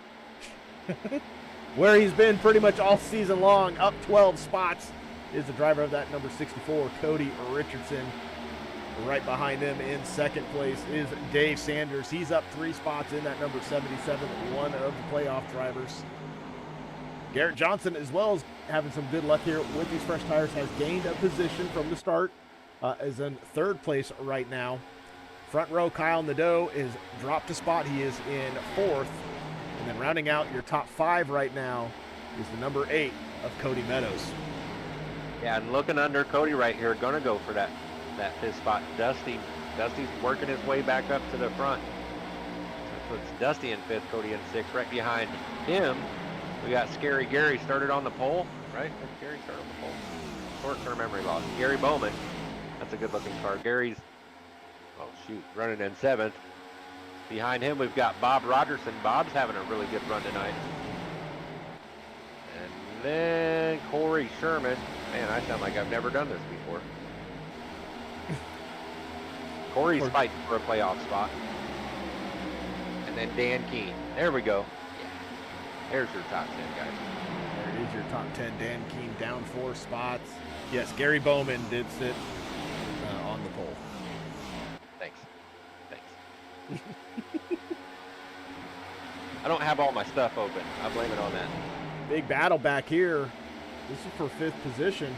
Where he's been pretty much all season long, up 12 spots, is the driver of that number 64, Cody Richardson. Right behind him in second place is Dave Sanders. He's up 3 spots in that number 77, one of the playoff drivers. Garrett Johnson, as well as having some good luck here with these fresh tires, has gained a position from the start, is in third place right now. Front row, Kyle Nadeau is dropped a spot. He is in 4th. And then rounding out your top 5 right now is the number 8 of Cody Meadows. Yeah, and looking under Cody right here, gonna go for that 5th spot. Dusty's working his way back up to the front. That puts Dusty in 5th, Cody in 6th. Right behind him, we got Scary Gary started on the pole, right? Gary started on the pole. Short-term memory loss. Gary Bowman, that's a good-looking car. Gary's, running in 7th. Behind him, we've got Bob Rogerson. Bob's having a really good run tonight. And then Corey Sherman. Man, I sound like I've never done this before. Corey's fighting for a playoff spot. And then Dan Keene. There we go. Yeah. There's your top 10, guys. There is your top 10. Dan Keene down 4 spots. Yes, Gary Bowman did sit on the pole. Thanks. I don't have all my stuff open. I blame it on that. Big battle back here. This is for 5th position.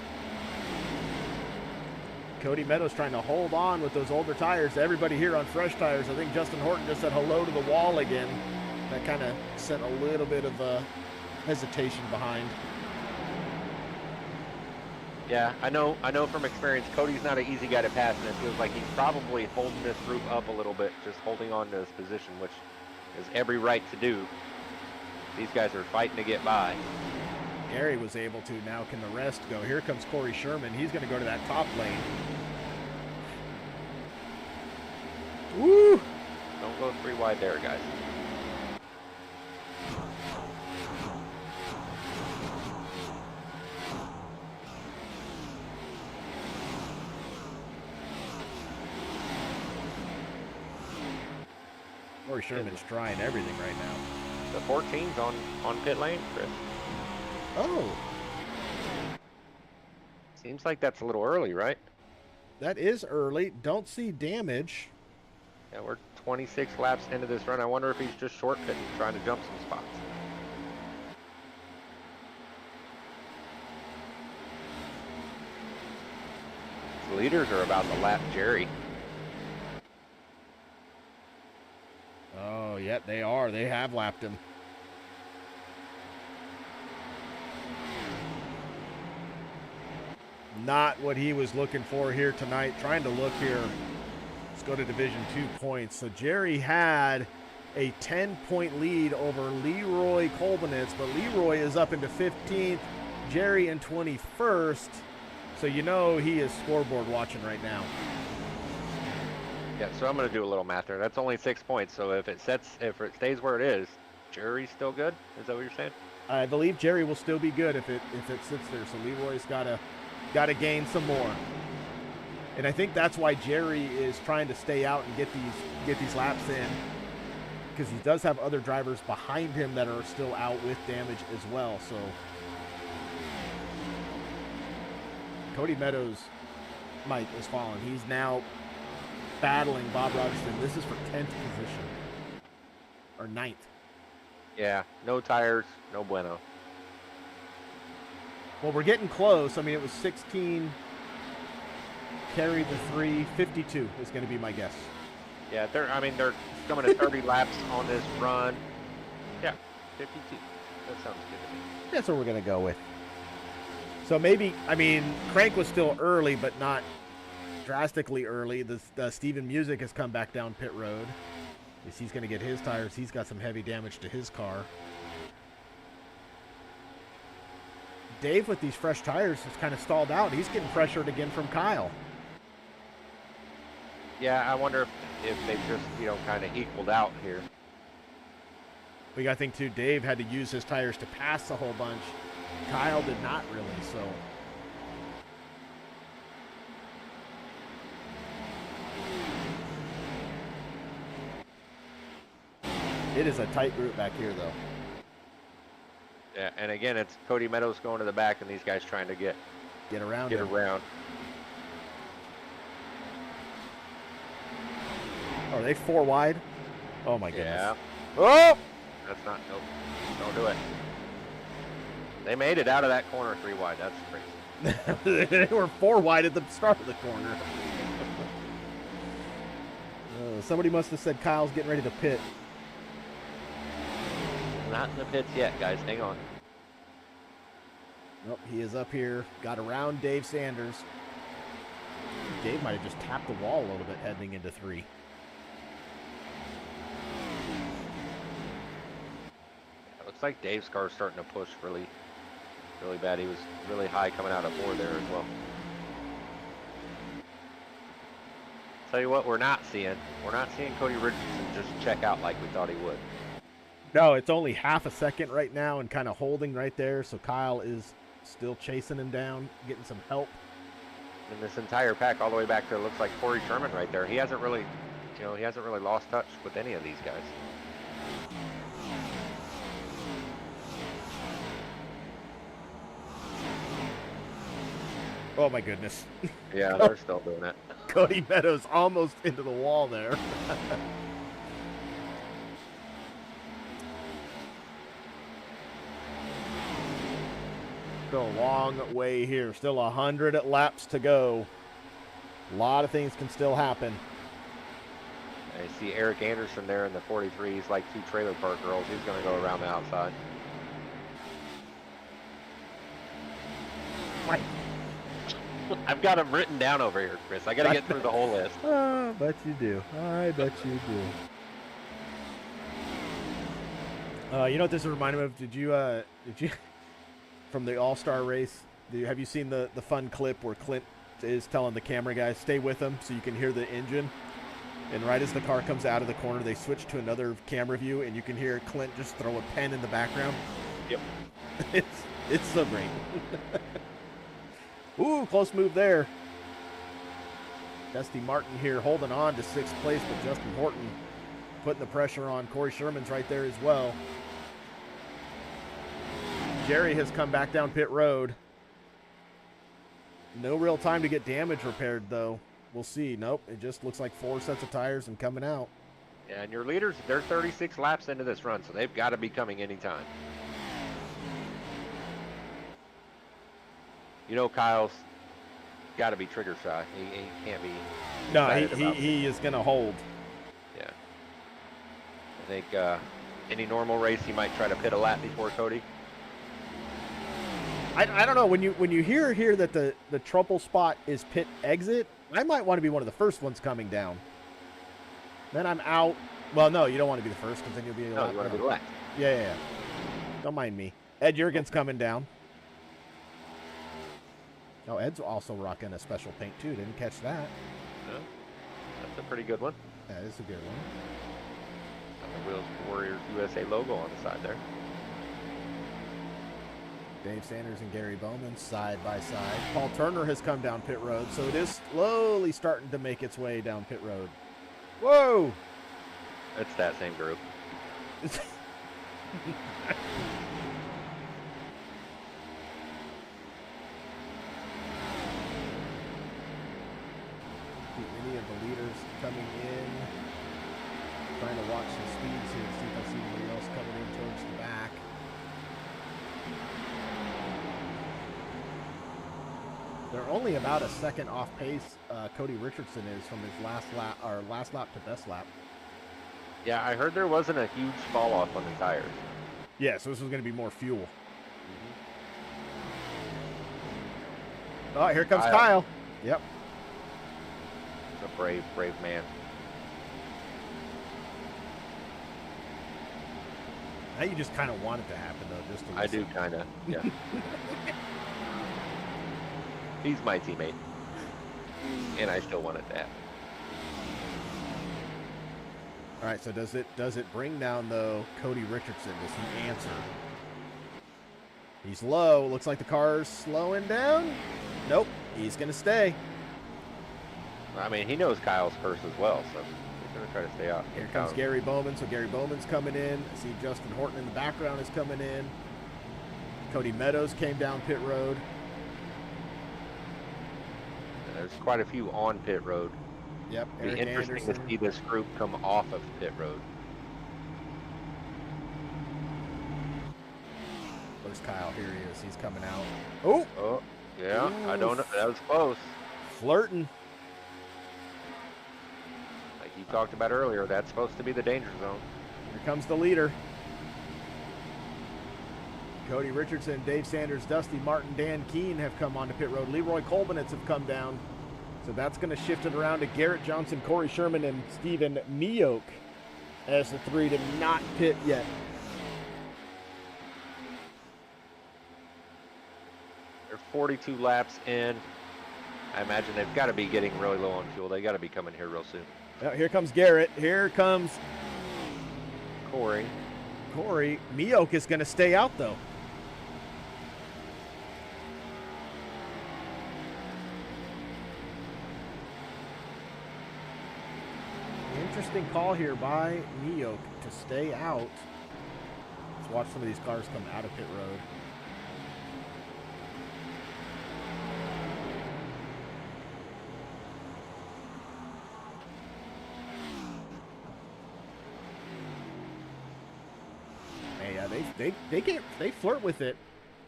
Cody Meadows trying to hold on with those older tires. Everybody here on fresh tires. I think Justin Horton just said hello to the wall again. That kind of sent a little bit of hesitation behind. Yeah, I know from experience, Cody's not an easy guy to pass, and it feels like he's probably holding this group up a little bit, just holding on to his position, which is every right to do. These guys are fighting to get by. Gary was able to. Now can the rest go? Here comes Corey Sherman. He's going to go to that top lane. Woo! Don't go 3 wide there, guys. Corey Sherman's trying everything right now. The 14's on pit lane, Chris. Oh, Seems like that's a little early, right? that is early. Don't see damage. Yeah, we're 26 laps into this run. I wonder if he's just short pitting, trying to jump some spots. The leaders are about to lap Jerry. Oh, yeah, they are. They have lapped him. Not what he was looking for here tonight. Trying to look here. Let's go to Division 2 points. So Jerry had a 10-point lead over Leroy Kolbenitz, but Leroy is up into 15th, Jerry in 21st. So you know he is scoreboard watching right now. Yeah, so I'm going to do a little math there. That's only 6 points. So if it stays where it is, Jerry's still good. Is that what you're saying? I believe Jerry will still be good if it sits there. So Leroy's got to gain some more. And I think that's why Jerry is trying to stay out and get these laps in, because he does have other drivers behind him that are still out with damage as well. So Cody Meadows, Mike, is falling. He's now battling Bob Rogerson. This is for 10th position or 9th. Yeah, no tires, no bueno. Well, we're getting close. I mean, it was 16, carry the 3, 52 is going to be my guess. Yeah, they're coming to 30 laps on this run. Yeah, 52. That sounds good to me. That's what we're going to go with. So maybe, I mean, Crank was still early, but not drastically early. The Steven Music has come back down pit road. He's going to get his tires. He's got some heavy damage to his car. Dave, with these fresh tires, has kind of stalled out. He's getting pressured again from Kyle. Yeah, I wonder if they've just, kind of equaled out here. We got to think, too, Dave had to use his tires to pass a whole bunch. Kyle did not really, so. It is a tight group back here, though. Yeah, and again, it's Cody Meadows going to the back, and these guys trying to get around. Are they 4 wide? Oh my goodness. Yeah. Oh! That's not, nope. Don't do it. They made it out of that corner 3 wide. That's crazy. They were 4 wide at the start of the corner. Somebody must have said Kyle's getting ready to pit. Not in the pits yet, guys. Hang on. Nope, he is up here. Got around Dave Sanders. Dave might have just tapped the wall a little bit heading into 3. Looks like Dave's car's starting to push really, really bad. He was really high coming out of 4 there as well. Tell you what, we're not seeing Cody Richardson just check out like we thought he would. No, it's only half a second right now and kind of holding right there. So Kyle is still chasing him down, getting some help. And this entire pack all the way back to, looks like Corey Sherman right there. He hasn't really, lost touch with any of these guys. Oh my goodness. Yeah, they're still doing it. Cody Meadows almost into the wall there. Still a long way here. Still 100 laps to go. A lot of things can still happen. I see Eric Anderson there in the 43. He's like 2 trailer park girls. He's going to go around the outside. Mike. I've got them written down over here, Chris. I got to get through the whole list. I bet you do. I bet you do. You know what this reminded me of? Did you from the All-Star race, have you seen the fun clip where Clint is telling the camera guys, stay with him so you can hear the engine? And right as the car comes out of the corner, they switch to another camera view, and you can hear Clint just throw a pen in the background. Yep. It's so great. Ooh, close move there. Dusty Martin here holding on to 6th place, but Justin Horton putting the pressure on. Corey Sherman's right there as well. Jerry has come back down pit road. No real time to get damage repaired, though. We'll see. Nope, it just looks like 4 sets of tires and coming out. Yeah, and your leaders, they're 36 laps into this run, so they've got to be coming anytime. You know Kyle's got to be trigger shy. He can't be. No, he is going to hold. Yeah. I think any normal race, he might try to pit a lap before Cody. I don't know. When you hear that the trouble spot is pit exit, I might want to be one of the first ones coming down. Then I'm out. Well, no, you don't want to be the first because then you'll be. No, you want to be the last. Yeah. Don't mind me. Ed Jurgen's coming down. Oh, Ed's also rocking a special paint too. Didn't catch that. No, that's a pretty good one. That is a good one. Got the Wheels Warriors USA logo on the side there. Dave Sanders and Gary Bowman side by side. Paul Turner has come down pit road, so it is slowly starting to make its way down pit road. Whoa! It's that same group. Any of the leaders coming in. Trying to watch the speeds here, see if I see anybody else coming in towards the back. They're only about a second off pace. Cody Richardson is from his last lap to best lap. Yeah, I heard there wasn't a huge fall off on the tires. Yeah, so this was going to be more fuel. Oh, here comes Kyle. Yep. He's a brave man. Now you just kind of want it to happen, though. Just to I do kind of, yeah. He's my teammate, and I still want it to happen. All right, so does it bring down, though, Cody Richardson? Does he answer? He's low. Looks like the car's slowing down. Nope, he's going to stay. I mean, he knows Kyle's curse as well, so he's going to try to stay out. Here comes Gary Bowman, so Gary Bowman's coming in. I see Justin Horton in the background is coming in. Cody Meadows came down pit road. There's quite a few on pit road. Yep. It'll be interesting to see this group come off of pit road. Where's Kyle? Here he is. He's coming out. Oh, yeah. Ooh. I don't know. That was close. Flirting. Like you talked about earlier, that's supposed to be the danger zone. Here comes the leader. Cody Richardson, Dave Sanders, Dusty Martin, Dan Keene have come onto pit road. Leroy Kolbenitz have come down. So that's going to shift it around to Garrett Johnson, Corey Sherman, and Steven Mioke as the 3 to not pit yet. They're 42 laps in. I imagine they've got to be getting really low on fuel. They got to be coming here real soon. Now, here comes Garrett. Here comes Corey. Mioke is going to stay out, though. Interesting call here by Mioke to stay out. Let's watch some of these cars come out of pit road. Yeah, they flirt with it.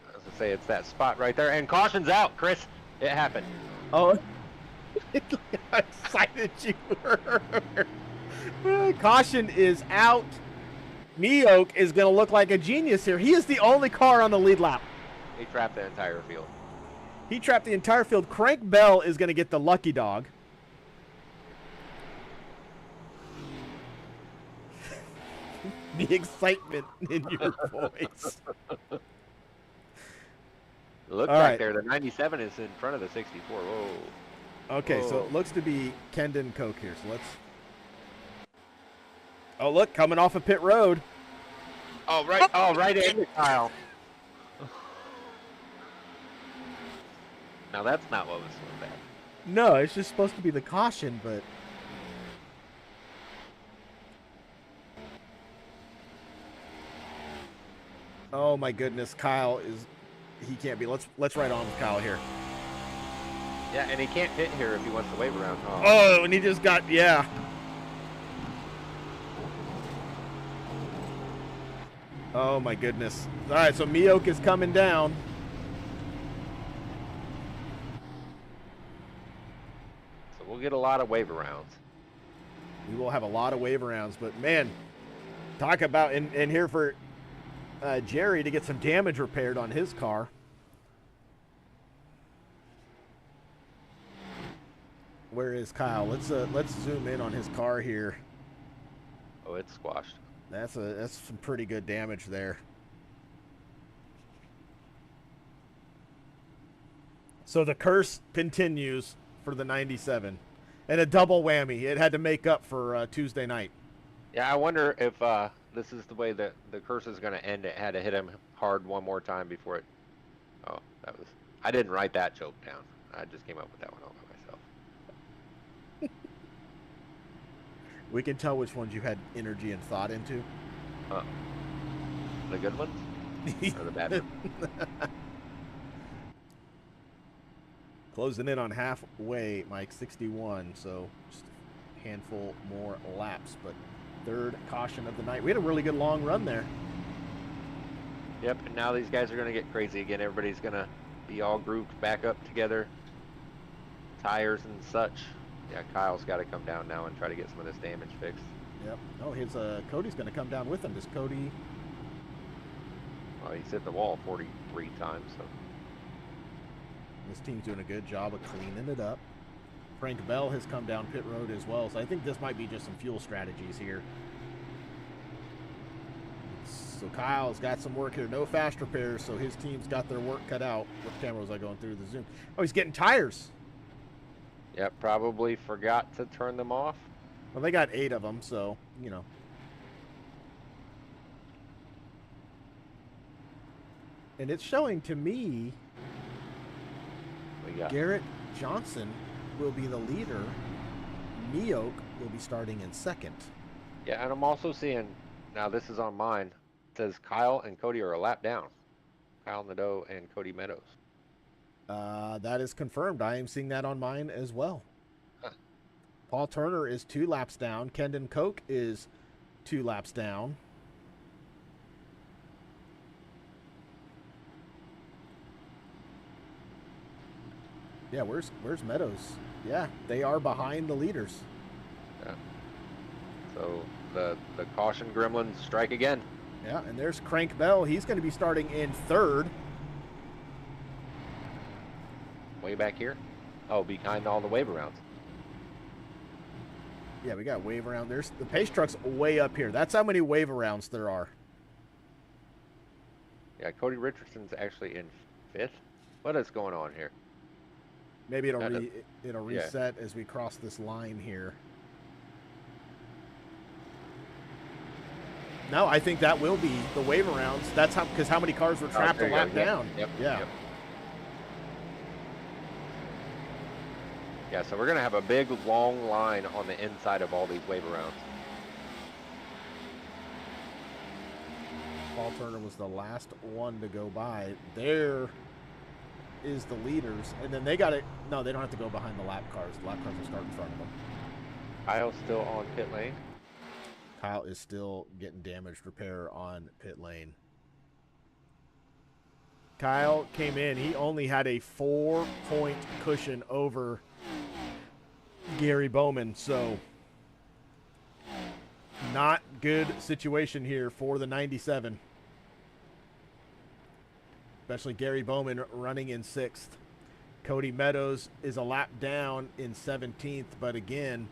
I was gonna say it's that spot right there, and caution's out, Chris. It happened. Oh, how excited you were. Caution is out. Mioke is going to look like a genius here. He is the only car on the lead lap. He trapped the entire field. He trapped the entire field. Crank Bell is going to get the lucky dog. The excitement in your voice. Look back there. The 97 is in front of the 64. Whoa. Okay, so it looks to be Kendon Koch here. So let's. Oh, look, coming off of pit road. Oh, right. Oh, right into Kyle. Now that's not what was so bad. No, it's just supposed to be the caution, but Oh my goodness, Kyle is. He can't be. Let's ride on with Kyle here. Yeah, and he can't hit here if he wants to wave around. Oh, and he just got yeah. Oh my goodness. All right, so Mioke is coming down. So we'll get a lot of wave arounds. We will have a lot of wave arounds, but man, talk about and here for Jerry to get some damage repaired on his car. Where is Kyle? Let's zoom in on his car here. Oh, it's squashed. That's some pretty good damage there. So the curse continues for the 97. And a double whammy. It had to make up for Tuesday night. Yeah, I wonder if this is the way that the curse is going to end. It had to hit him hard one more time before it. Oh, that was. I didn't write that joke down. I just came up with that one all by myself. We can tell which ones you had energy and thought into. The good ones or the bad ones? Closing in on halfway, Mike, 61. So just a handful more laps, but third caution of the night. We had a really good long run there. Yep, and now these guys are going to get crazy again. Everybody's going to be all grouped back up together. Tires and such. Yeah, Kyle's got to come down now and try to get some of this damage fixed. Yep. Oh, his Cody's going to come down with him. Does Cody? Well, he's hit the wall 43 times, so. This team's doing a good job of cleaning it up. Frank Bell has come down pit road as well, so I think this might be just some fuel strategies here. So Kyle's got some work here. No fast repairs, so his team's got their work cut out. What camera was I going through the zoom? Oh, he's getting tires. Yep, probably forgot to turn them off. Well, they got 8 of them, so, you know. And it's showing to me Garrett Johnson will be the leader. Mioke will be starting in second. Yeah, and I'm also seeing, now this is on mine, it says Kyle and Cody are a lap down. Kyle Nadeau and Cody Meadows. That is confirmed. I am seeing that on mine as well. Huh. Paul Turner is 2 laps down. Kendon Koch is 2 laps down. Yeah, where's Meadows? Yeah, they are behind the leaders. Yeah. So the caution gremlins strike again. Yeah, and there's Crank Bell. He's going to be starting in third. Way back here? Oh, behind all the wave arounds. Yeah, we got wave around. There's the pace truck's way up here. That's how many wave arounds there are. Yeah, Cody Richardson's actually in 5th. What is going on here? Maybe it'll reset as we cross this line here. No, I think that will be the wave arounds. That's how, because how many cars were trapped a lap down. Yep. Yeah. Yep. Yeah, so we're going to have a big, long line on the inside of all these wave arounds. Paul Turner was the last one to go by. There is the leaders. And then they got it. No, they don't have to go behind the lap cars. The lap cars will start in front of them. Kyle's still on pit lane. Kyle is still getting damaged repair on pit lane. Kyle came in. He only had a 4-point cushion over Gary Bowman. So not good situation here for the 97. Especially Gary Bowman running in 6th. Cody Meadows is a lap down in 17th, but again,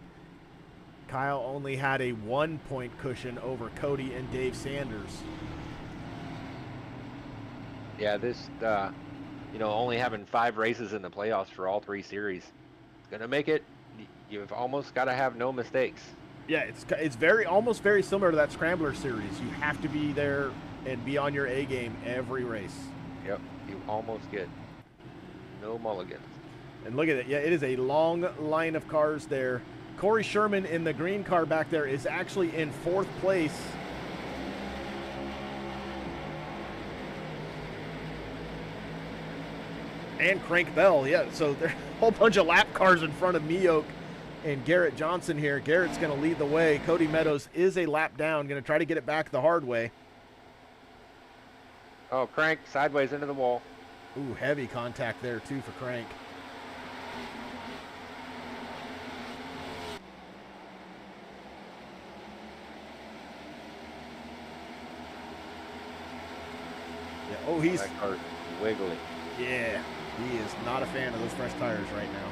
Kyle only had a 1-point cushion over Cody and Dave Sanders. Yeah, this, only having 5 races in the playoffs for all 3 series, it's going to make it, you've almost got to have no mistakes. Yeah, it's almost very similar to that Scrambler series. You have to be there and be on your A game every race. Yep, you almost get no mulligans. And look at it. Yeah, it is a long line of cars there. Corey Sherman in the green car back there is actually in 4th place. And Crank Bell, yeah. So there's a whole bunch of lap cars in front of Meoke and Garrett Johnson here. Garrett's going to lead the way. Cody Meadows is a lap down, going to try to get it back the hard way. Oh, Crank sideways into the wall. Ooh, heavy contact there, too, for Crank. Yeah. Oh, he's... That car's wiggly. Yeah, he is not a fan of those fresh tires right now.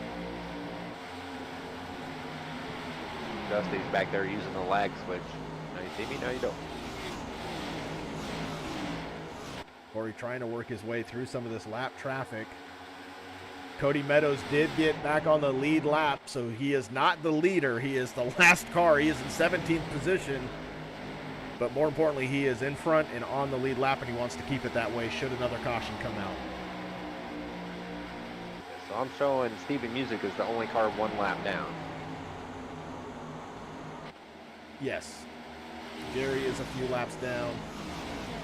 Dusty's back there using the lag switch. Now you see me, now you don't. Corey trying to work his way through some of this lap traffic. Cody Meadows did get back on the lead lap, so he is not the leader. He is the last car. He is in 17th position. But more importantly, he is in front and on the lead lap, and he wants to keep it that way should another caution come out. So I'm showing Steven Music is the only car one lap down. Yes. Jerry is a few laps down.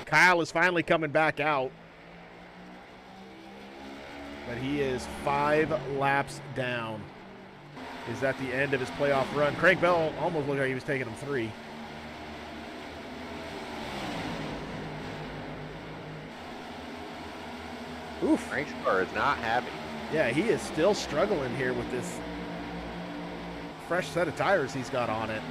Kyle is finally coming back out. But he is 5 laps down. Is at the end of his playoff run. Craig Bell almost looked like he was taking him 3. Oof. Frank's car is not happy. Yeah, he is still struggling here with this fresh set of tires he's got on it.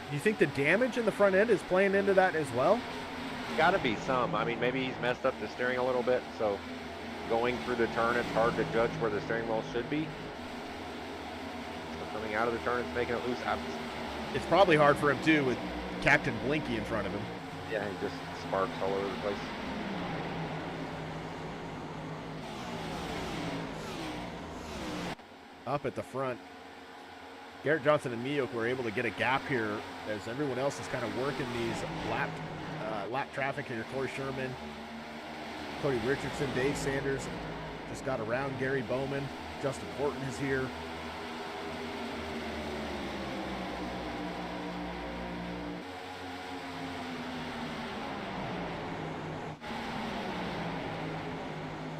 Do you think the damage in the front end is playing into that as well? Gotta be some. I mean, maybe he's messed up the steering a little bit, so going through the turn, it's hard to judge where the steering wheel should be. So coming out of the turn, it's making it loose. It's probably hard for him, too, with Captain Blinky in front of him. Yeah, he just sparks all over the place. Up at the front, Garrett Johnson and Meoke were able to get a gap here as everyone else is kind of working these lap traffic here. Corey Sherman, Cody Richardson, Dave Sanders just got around Gary Bowman. Justin Horton is here.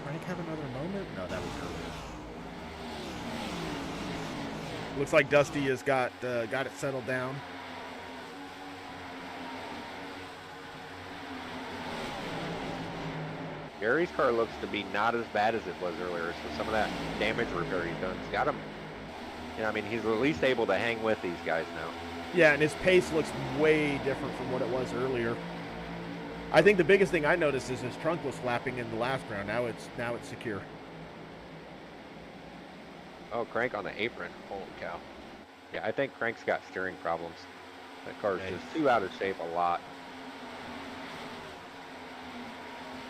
Frank have another moment? No, that was earlier. Looks like Dusty has got it settled down. Gary's car looks to be not as bad as it was earlier, so some of that damage repair he's done has got him. You know, I mean, he's at least able to hang with these guys now. Yeah, and his pace looks way different from what it was earlier. I think the biggest thing I noticed is his trunk was flapping in the last round. Now it's secure. Oh, Crank on the apron. Holy cow. Yeah, I think Crank's got steering problems. That car's just too out of shape a lot.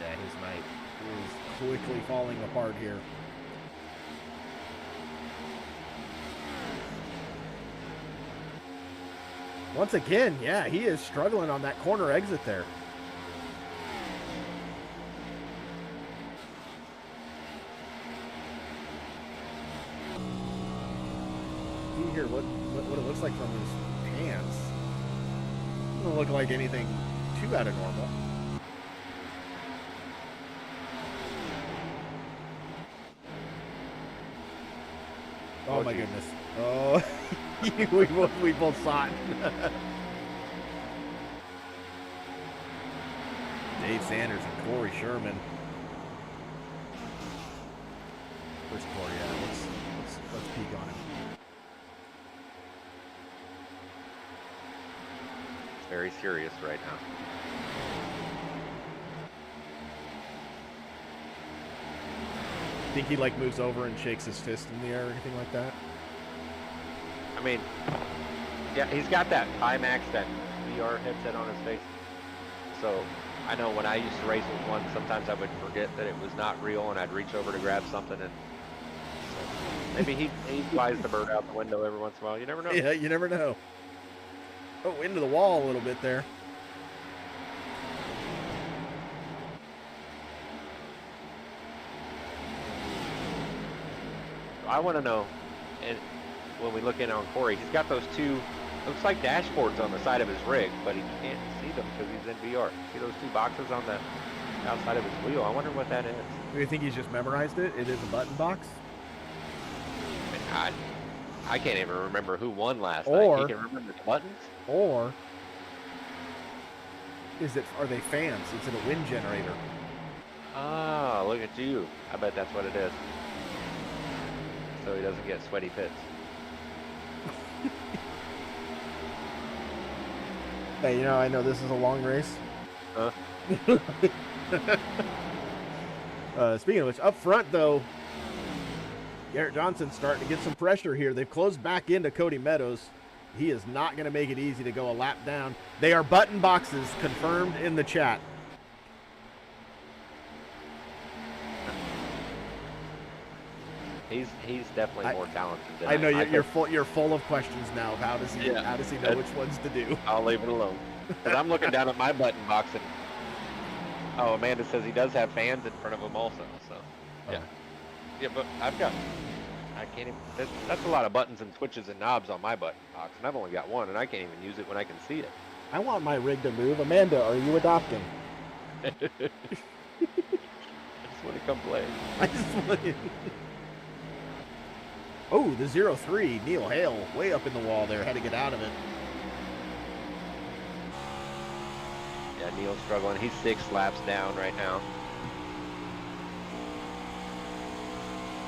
Yeah, his night is quickly falling apart here. Once again, yeah, he is struggling on that corner exit there. See here what it looks like from his pants. Doesn't look like anything too out of normal. Oh my goodness. Oh, we both saw it. Dave Sanders and Corey Sherman. Where's Corey at? Let's peek on him. It's very serious right now. Think he like moves over and shakes his fist in the air or anything like that? I mean, yeah, he's got that IMAX, that VR headset on his face. So I know when I used to race with one, sometimes I would forget that it was not real, and I'd reach over to grab something, and so maybe he flies the bird out the window every once in a while. You never know. Yeah, you never know. Oh, into the wall a little bit there. I want to know, when we look in on Corey, he's got those two, looks like dashboards on the side of his rig, but he can't see them because he's in VR. See those two boxes on the outside of his wheel? I wonder what that is. Do you think he's just memorized it? It is a button box? I can't even remember who won last night. Or- He can remember the buttons? Or are they fans? Is it a wind generator? Ah, look at you. I bet that's what it is. So he doesn't get sweaty pits. Hey, you know, I know this is a long race. Huh? Speaking of which, up front, though, Garrett Johnson's starting to get some pressure here. They've closed back into Cody Meadows. He is not going to make it easy to go a lap down. They are button boxes, confirmed in the chat. He's definitely more talented than I know you're full of questions now of how does he know which ones to do. I'll leave it alone. Because I'm looking down at my button box and Amanda says he does have fans in front of him also. So yeah, but I can't even. That's a lot of buttons and switches and knobs on my button box, and I've only got one, and I can't even use it when I can see it. I want my rig to move. Amanda, are you adopting? I just want to come play. I just want to... Oh, the 0-3, Neil Hale, way up in the wall there, had to get out of it. Yeah, Neil's struggling. He's 6 laps down right now.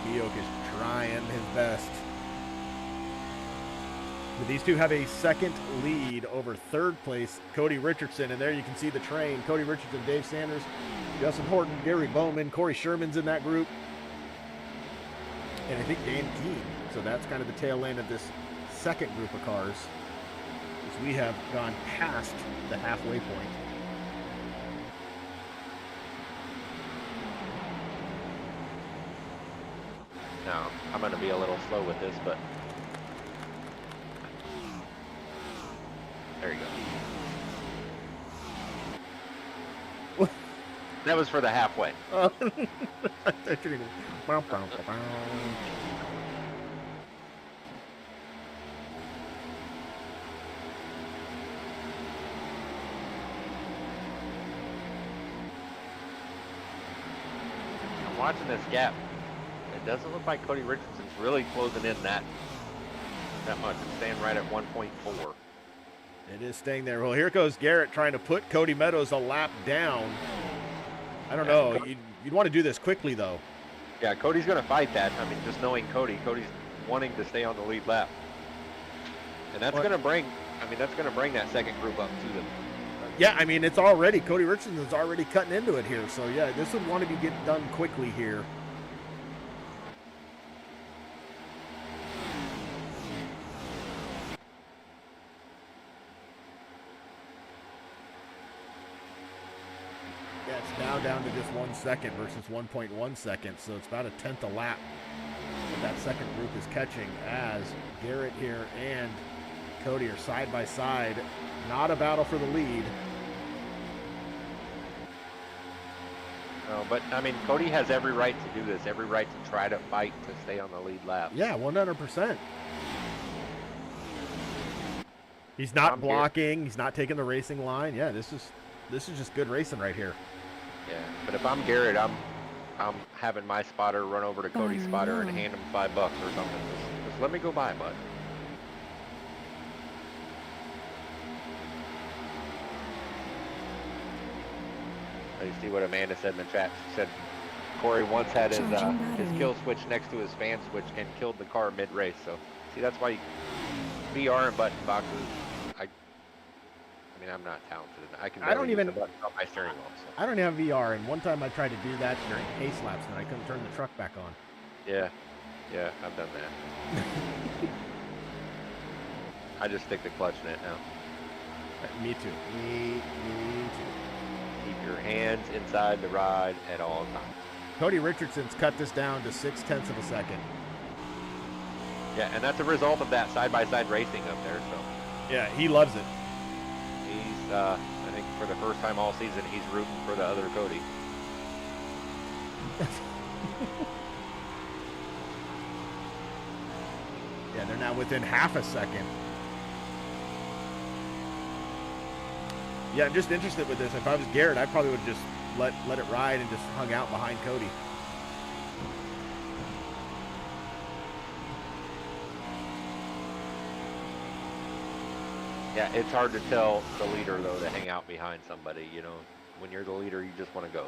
Keogh is trying his best. But these two have a second lead over third place, Cody Richardson. And there you can see the train. Cody Richardson, Dave Sanders, Justin Horton, Gary Bowman, Corey Sherman's in that group. And I think Dan Keene. So that's kind of the tail end of this second group of cars, as we have gone past the halfway point. Now, I'm going to be a little slow with this, but there you go. That was for the halfway. I'm watching this gap. It doesn't look like Cody Richardson's really closing in that much. It's staying right at 1.4. It is staying there. Well, here goes Garrett trying to put Cody Meadows a lap down. I don't know. You'd want to do this quickly, though. Yeah, Cody's going to fight that. I mean, just knowing Cody's wanting to stay on the lead lap. And that's going to bring, that second group up to them. Yeah, I mean, it's already, Cody Richardson's already cutting into it here. So, yeah, this would want to be getting done quickly here. Yeah, it's now down to just 1 second versus 1.1 seconds, so it's about a tenth a lap that second group is catching as Garrett here and Cody are side by side. Not a battle for the lead. No, but, I mean, Cody has every right to do this, every right to try to fight to stay on the lead lap. Yeah, 100%. He's not blocking. He's not taking the racing line. Yeah, this is just good racing right here. Yeah, but if I'm Garrett, I'm having my spotter run over to Cody's spotter and hand him $5 or something. Just let me go by, bud. You see what Amanda said in the chat. She said Corey once had his kill switch next to his fan switch and killed the car mid-race. So, see, that's why VR and button boxes. I mean, I'm not talented. I don't even use the button on my steering wheel. So. I don't have VR, and one time I tried to do that during pace laps, and I couldn't turn the truck back on. Yeah, I've done that. I just stick the clutch in it now. Me too. Me too. Keep your hands inside the ride at all times. Cody Richardson's cut this down to 0.6 of a second. Yeah, and that's a result of that side-by-side racing up there. So. Yeah, he loves it. He's, I think for the first time all season, he's rooting for the other Cody. Yeah, they're now within half a second. Yeah, I'm just interested with this. If I was Garrett, I probably would just let it ride and just hung out behind Cody. Yeah, it's hard to tell the leader, though, to hang out behind somebody. You know, when you're the leader, you just want to go.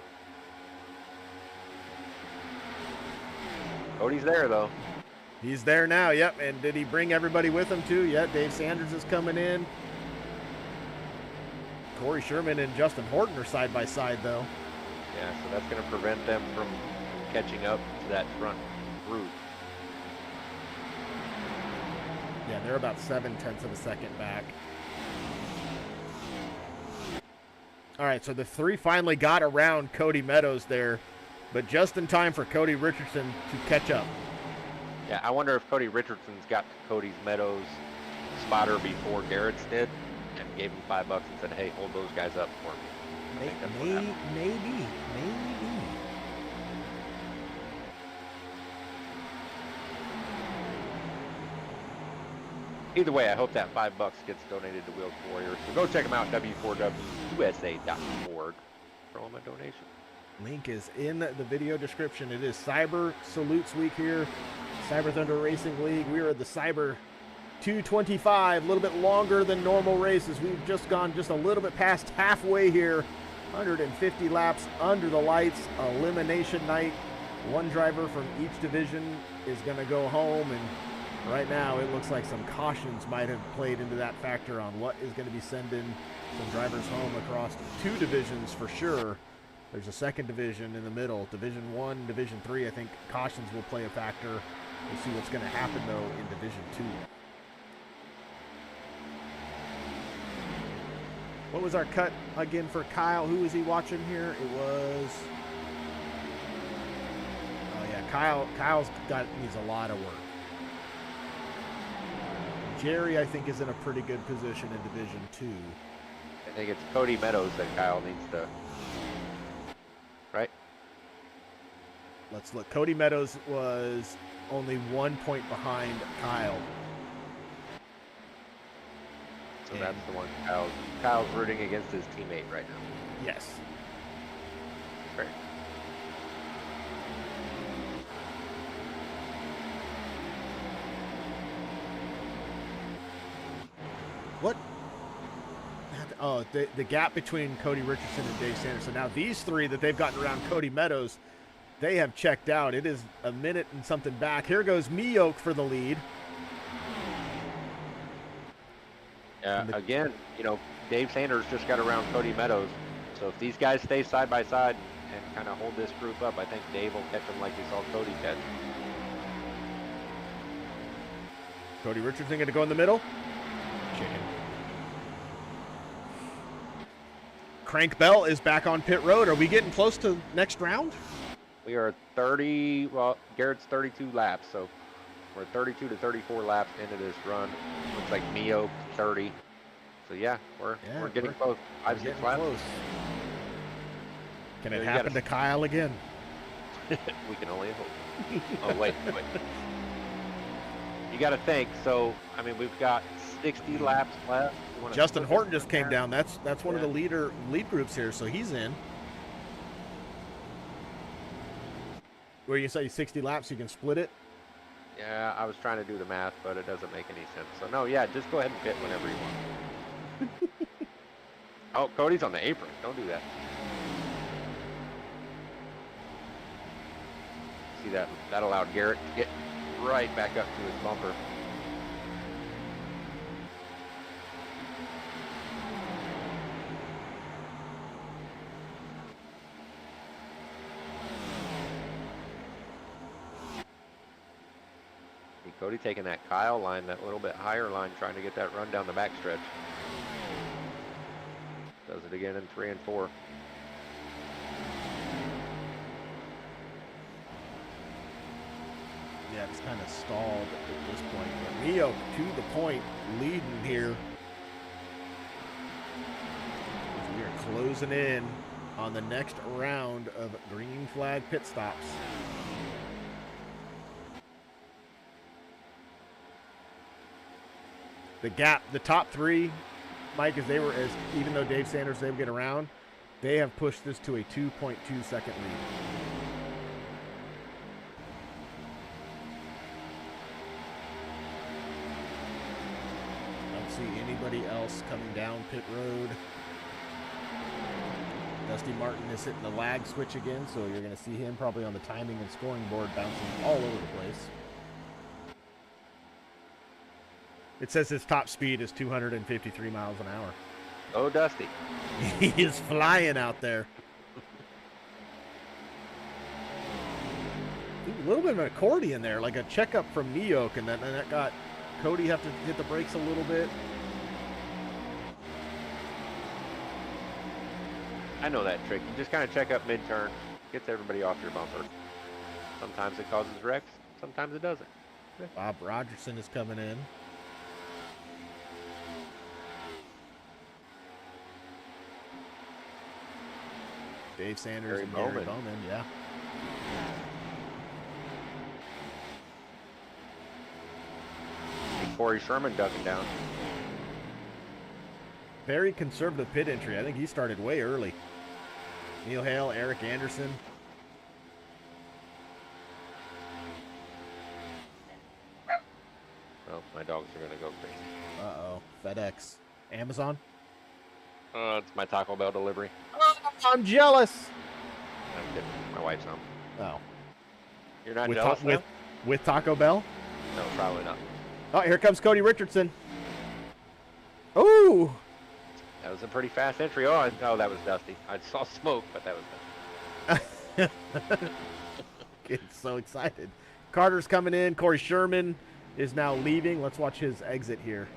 Cody's there, though. He's there now, yep. And did he bring everybody with him, too? Yeah, Dave Sanders is coming in. Corey Sherman and Justin Horton are side by side, though. Yeah, so that's going to prevent them from catching up to that front group. Yeah, they're about 0.7 of a second back. All right, so the three finally got around Cody Meadows there, but just in time for Cody Richardson to catch up. Yeah, I wonder if Cody Richardson's got to Cody Meadows' spotter before Garrett's did and gave him $5 and said, hey, hold those guys up for me. Maybe. Either way, I hope that $5 gets donated to Wheels Warriors. So go check them out, w4wusa.org. Throw them a donation. Link is in the video description. It is Cyber Salutes Week here. Cyber Thunder Racing League. We are at the Cyber 225, a little bit longer than normal races. We've just gone just a little bit past halfway here. 150 laps under the lights. Elimination night. One driver from each division is going to go home, and right now it looks like some cautions might have played into that factor on what is going to be sending some drivers home across two divisions for sure. There's a second division in the middle. Division 1, Division 3, I think cautions will play a factor. We'll see what's going to happen, though, in Division 2. What was our cut again for Kyle? Who was he watching here? It was... Oh, yeah, Kyle's needs a lot of work. Jerry, I think, is in a pretty good position in Division 2. I think it's Cody Meadows that Kyle needs to... Right? Let's look. Cody Meadows was only 1 point behind Kyle. So that's the one Kyle's rooting against his teammate right now. Yes. Great. What? Oh, the gap between Cody Richardson and Dave Sanders. So now these three that they've gotten around Cody Meadows, they have checked out. It is a minute and something back. Here goes Mioke for the lead. Again, you know, Dave Sanders just got around Cody Meadows. So if these guys stay side by side and kind of hold this group up, I think Dave will catch them like he saw Cody catch. Cody Richardson going to go in the middle. Chicken. Crank Bell is back on pit road. Are we getting close to next round? We are 30, well, Garrett's 32 laps, so we're 32 to 34 laps into this run. Looks like Mio 30. So yeah, we're getting close. 5-6 laps. Close. Can it happen to Kyle again? We can only hope. Oh, wait. You got to think. So, I mean, we've got 60 laps left. Justin Horton just came down. That's one of the lead groups here, so he's in. Where you say 60 laps, you can split it? Yeah, I was trying to do the math, but it doesn't make any sense. So, no, yeah, just go ahead and pit whenever you want. Oh, Cody's on the apron. Don't do that. See that? That allowed Garrett to get right back up to his bumper. Cody taking that Kyle line, that little bit higher line, trying to get that run down the backstretch. Does it again in 3 and 4. Yeah, it's kind of stalled at this point. But Mio to the point, leading here. As we are closing in on the next round of green flag pit stops. The gap, the top three, Mike, even though Dave Sanders was able to get around, they have pushed this to a 2.2 second lead. Don't see anybody else coming down pit road. Dusty Martin is hitting the lag switch again, so you're going to see him probably on the timing and scoring board bouncing all over the place. It says his top speed is 253 miles an hour. Oh, Dusty. He is flying out there. A little bit of an accordion there, like a checkup from Neok, and that got Cody have to hit the brakes a little bit. I know that trick. You just kind of check up mid-turn, gets everybody off your bumper. Sometimes it causes wrecks, sometimes it doesn't. Bob Rogerson is coming in. Dave Sanders and Gary Bowman, yeah. And Corey Sherman ducking down. Very conservative pit entry. I think he started way early. Neil Hale, Eric Anderson. Oh, my dogs are going to go crazy. Uh-oh. FedEx. Amazon? It's my Taco Bell delivery. Oh, I'm jealous. I'm kidding. My wife's home. Oh. You're not jealous now? With Taco Bell? No, probably not. Oh, here comes Cody Richardson. Ooh. That was a pretty fast entry. Oh, that was Dusty. I saw smoke, but that was Dusty. Getting so excited. Carter's coming in. Corey Sherman is now leaving. Let's watch his exit here.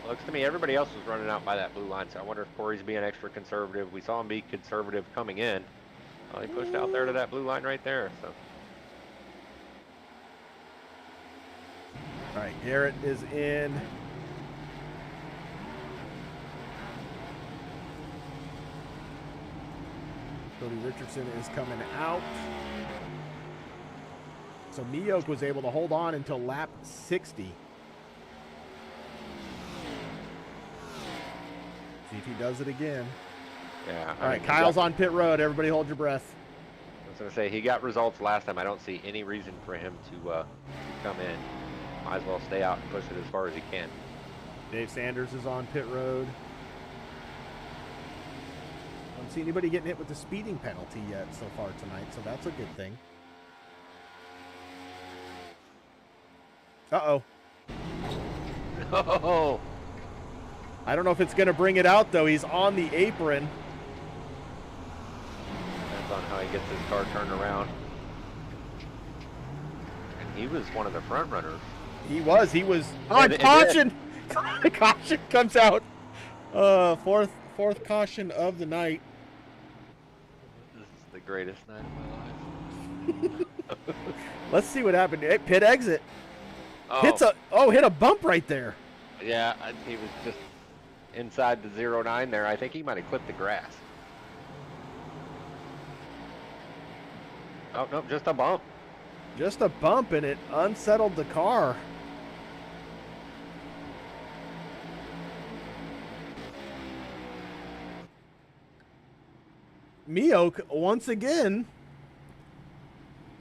Looks to me everybody else was running out by that blue line, so I wonder if Corey's being extra conservative. We saw him be conservative coming in. Well, he pushed out there to that blue line right there. So. All right, Garrett is in. Cody Richardson is coming out. So Neok was able to hold on until lap 60. See if he does it again. Yeah. All right, Kyle's on pit road. Everybody hold your breath. I was going to say, he got results last time. I don't see any reason for him to come in. Might as well stay out and push it as far as he can. Dave Sanders is on pit road. I don't see anybody getting hit with the speeding penalty yet so far tonight, so that's a good thing. Uh-oh. Oh! I don't know if it's going to bring it out, though. He's on the apron. Depends on how he gets his car turned around. And he was one of the front runners. He was. Oh, caution! Caution comes out. Fourth caution of the night. This is the greatest night of my life. Let's see what happened. Hey, pit exit. Oh. Hit a bump right there. Yeah, he was just inside the 09 there. I think he might have clipped the grass. Oh, no, just a bump. Just a bump, and it unsettled the car. Neok, once again,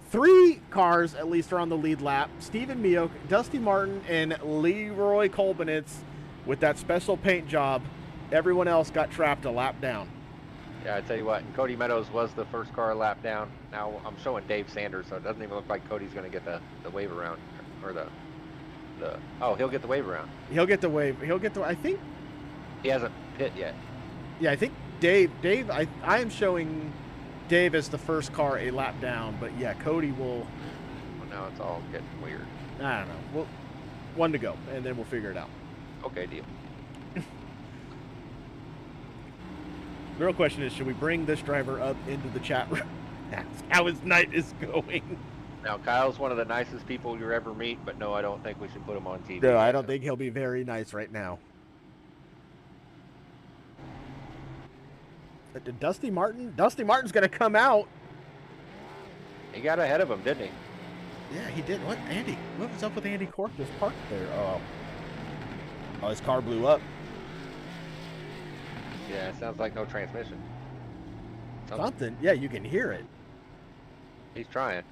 3 cars at least are on the lead lap. Stephen Neok, Dusty Martin, and Leroy Kolbenitz with that special paint job. Everyone else got trapped a lap down. Yeah, I tell you what, Cody Meadows was the first car a lap down. Now I'm showing Dave Sanders, so it doesn't even look like Cody's going to get the wave around, or he'll get the wave around. He'll get the wave. I think he hasn't pit yet. Yeah, I think Dave, I am showing Dave as the first car a lap down, but yeah, Cody will. Well, now it's all getting weird. I don't know. Well, 1 to go, and then we'll figure it out. Okay, deal. The real question is, should we bring this driver up into the chat room? That's how his night is going. Now, Kyle's one of the nicest people you'll ever meet, but no, I don't think we should put him on TV. No, I don't think he'll be very nice right now. Dusty Martin's going to come out. He got ahead of him, didn't he? Yeah, he did. What, Andy? What was up with Andy Cork just parked there? Oh, his car blew up. Yeah, it sounds like no transmission. Something. Yeah, you can hear it. He's trying.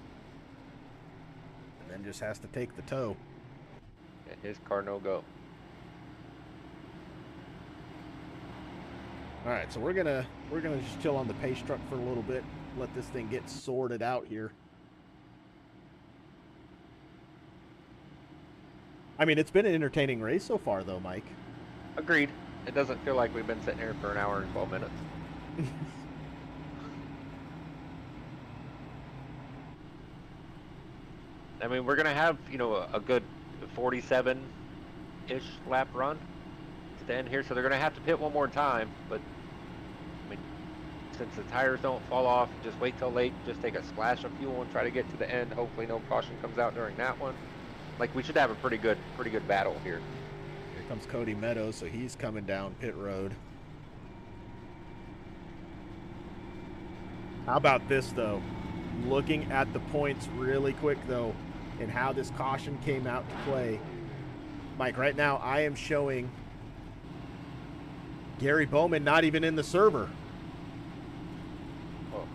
And then just has to take the tow. Yeah, his car no go. All right, so we're gonna just chill on the pace truck for a little bit, let this thing get sorted out here. I mean, it's been an entertaining race so far, though, Mike. Agreed. It doesn't feel like we've been sitting here for an hour and 12 minutes. I mean, we're gonna have, you know, a good 47-ish lap run to the end here, so they're gonna have to pit one more time. But I mean, since the tires don't fall off, just wait till late, just take a splash of fuel and try to get to the end. Hopefully, no caution comes out during that one. Like, we should have a pretty good battle here. Here comes Cody Meadows, so he's coming down pit road. How about this, though? Looking at the points really quick, though, and how this caution came out to play. Mike, right now I am showing Gary Bowman not even in the server. Oh.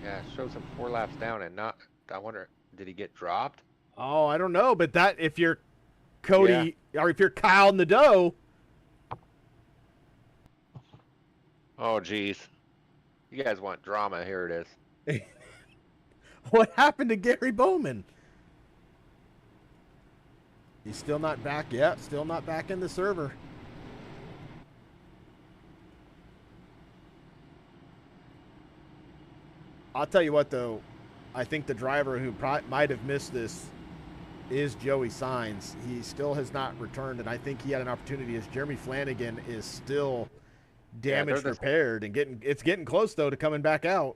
Yeah, it shows him 4 laps down and not, I wonder, did he get dropped? Oh, I don't know, but that, if you're Cody, or if you're Kyle Nadeau. Oh, geez. You guys want drama, here it is. What happened to Gary Bowman? He's still not back yet. Still not back in the server. I'll tell you what, though. I think the driver who might have missed this is Joey Sainz. He still has not returned, and I think he had an opportunity as Jeremy Flanagan is still damaged repaired and it's getting close, though, to coming back out.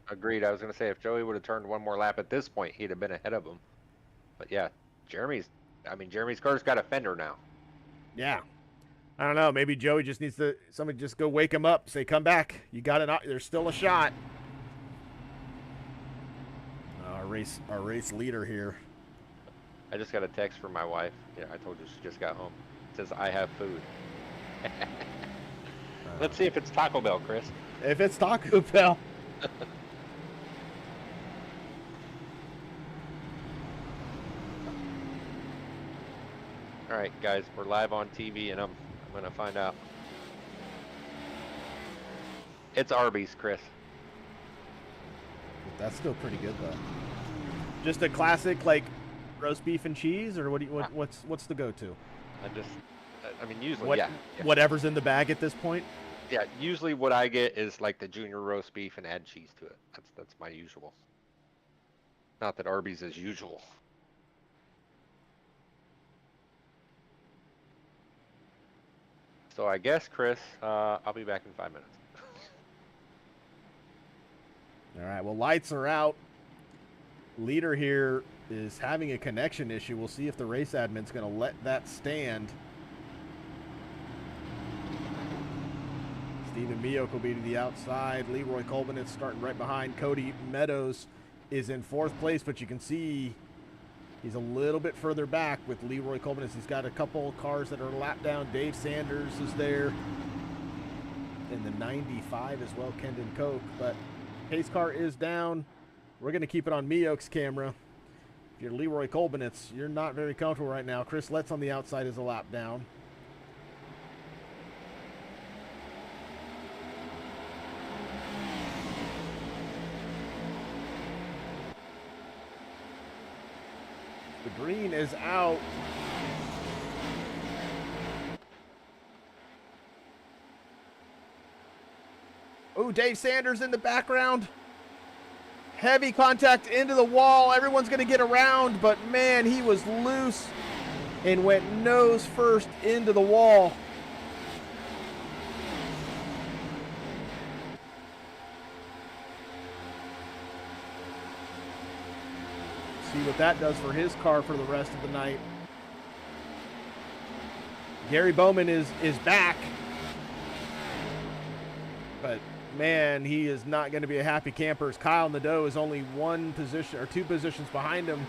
Agreed. I was going to say, if Joey would have turned one more lap at this point, he'd have been ahead of him. But yeah, Jeremy's car's got a fender now. Yeah. I don't know. Maybe Joey just needs somebody just go wake him up, say, come back. You got it. There's still a shot. Our race leader here. I just got a text from my wife. Yeah, I told you she just got home. It says, I have food. Let's see if it's Taco Bell, Chris. If it's Taco Bell. All right, guys, we're live on TV, and I'm going to find out. It's Arby's, Chris. That's still pretty good, though. Just a classic, like, roast beef and cheese, or what's the go-to? I mean, usually, yeah. Whatever's in the bag at this point? Yeah, usually what I get is like the junior roast beef and add cheese to it. That's my usual. Not that Arby's is usual. So I guess, Chris, I'll be back in 5 minutes. All right, well, lights are out. Leader here is having a connection issue. We'll see if the race admin's going to let that stand. Stephen Mioch will be to the outside. Leroy Colvin is starting right behind. Cody Meadows is in 4th place, but you can see he's a little bit further back with Leroy Colvin as he's got a couple cars that are lap down. Dave Sanders is there in the 95 as well, Kendon Koch. But pace car is down. We're going to keep it on Mioch's camera. If you're Leroy Colvin, you're not very comfortable right now. Chris Letts on the outside is a lap down. The green is out. Oh, Dave Sanders in the background. Heavy contact into the wall. Everyone's going to get around, but man, he was loose and went nose first into the wall. See what that does for his car for the rest of the night. Gary Bowman is back. But man, he is not going to be a happy camper. As Kyle Nadeau is only one position or two positions behind him.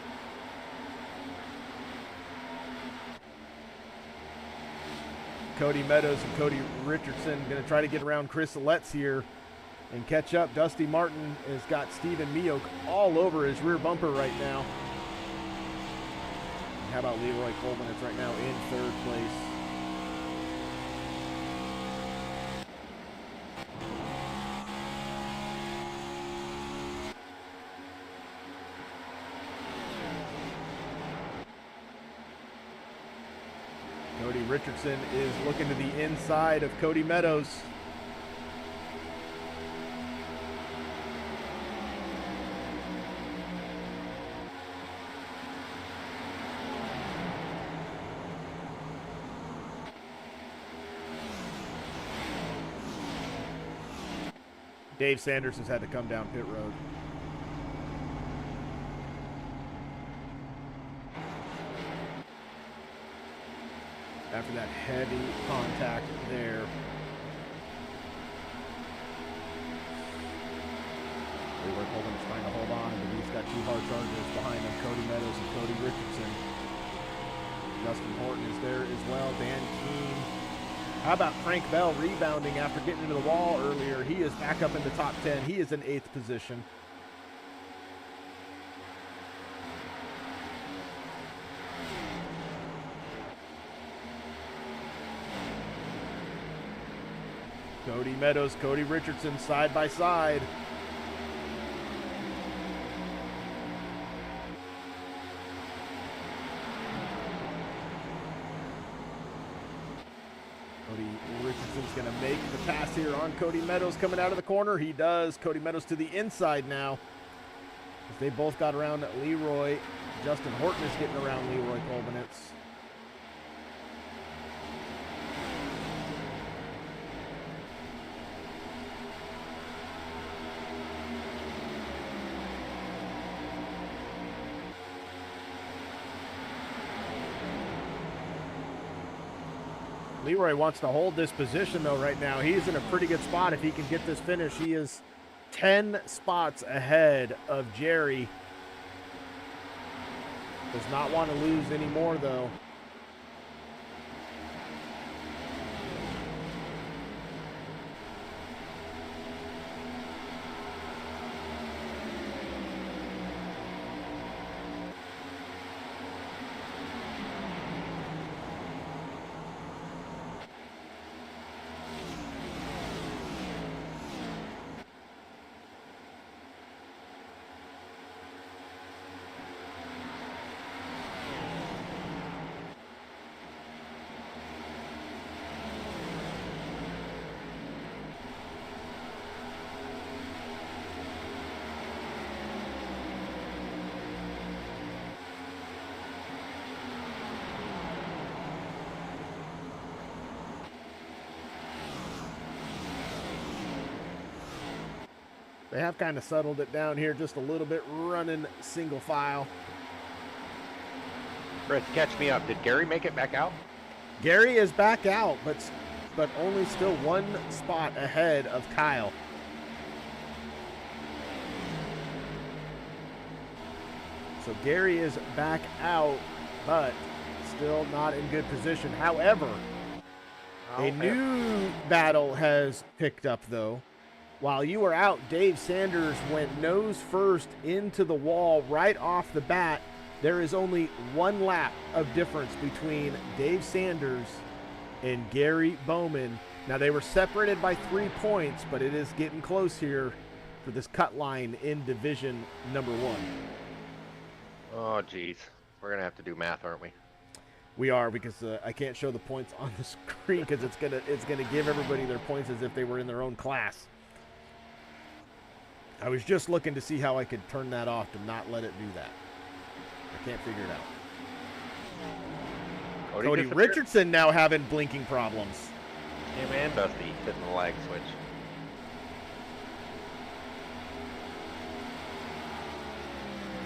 Cody Meadows and Cody Richardson going to try to get around Chris Letts here and catch up. Dusty Martin has got Stephen Meok all over his rear bumper right now. And how about Leroy Coleman? It's right now in third place. Cody Richardson is looking to the inside of Cody Meadows. Dave Sanders has had to come down pit road. After that heavy contact there. Leroy Coleman is trying to hold on, but he's got two hard chargers behind him, Cody Meadows and Cody Richardson. Justin Horton is there as well, Dan Keene. How about Frank Bell rebounding after getting into the wall earlier? He is back up in the top 10. He is in 8th position. Cody Meadows, Cody Richardson side by side. Cody Richardson's going to make the pass here on Cody Meadows coming out of the corner. He does. Cody Meadows to the inside now. As they both got around Leroy. Justin Horton is getting around Leroy Coleman. Leroy wants to hold this position, though, right now. He's in a pretty good spot if he can get this finish. He is 10 spots ahead of Jerry. Does not want to lose any more, though. They have kind of settled it down here just a little bit, running single file. Chris, catch me up. Did Gary make it back out? Gary is back out, but only still one spot ahead of Kyle. So Gary is back out, but still not in good position. However, a new battle has picked up, though. While you were out, Dave Sanders went nose first into the wall right off the bat. There is only one lap of difference between Dave Sanders and Gary Bowman. Now, they were separated by 3 points, but it is getting close here for this cut line in Division number 1. Oh, geez. We're going to have to do math, aren't we? We are, because I can't show the points on the screen because it's gonna give everybody their points as if they were in their own class. I was just looking to see how I could turn that off to not let it do that. I can't figure it out. Cody Richardson now having blinking problems. Him and Dusty hitting the lag switch.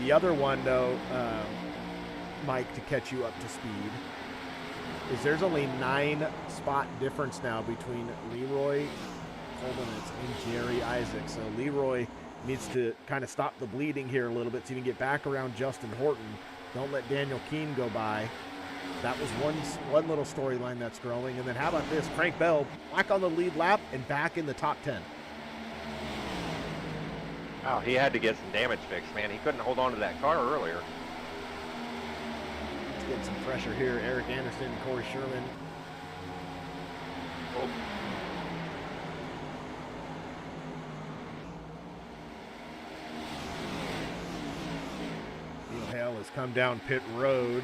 The other one, though, Mike, to catch you up to speed, is there's only 9 spot difference now between Leroy Holden, and it's in Jerry Isaac. So Leroy needs to kind of stop the bleeding here a little bit so he can get back around Justin Horton. Don't let Daniel Keene go by. That was one little storyline that's growing. And then how about this? Frank Bell back on the lead lap and back in the top 10. Wow, he had to get some damage fixed, man. He couldn't hold on to that car earlier. Let's get some pressure here. Eric Anderson, Corey Sherman. Oh. Neil Hale has come down pit road.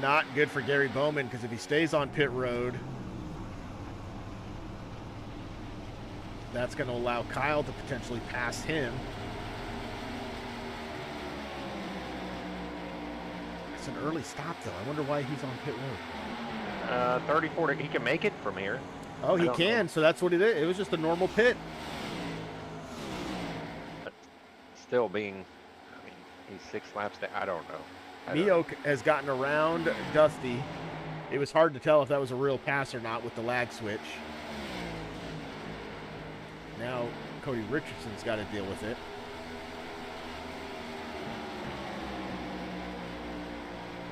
Not good for Gary Bowman, because if he stays on pit road, that's going to allow Kyle to potentially pass him. It's an early stop, though. I wonder why he's on pit road. 30, 40. He can make it from here. Oh, he can. So that's what it is. It was just a normal pit. But still being, I mean, he's 6 laps down. I don't know. Mio has gotten around Dusty. It was hard to tell if that was a real pass or not with the lag switch. Now Cody Richardson's got to deal with it.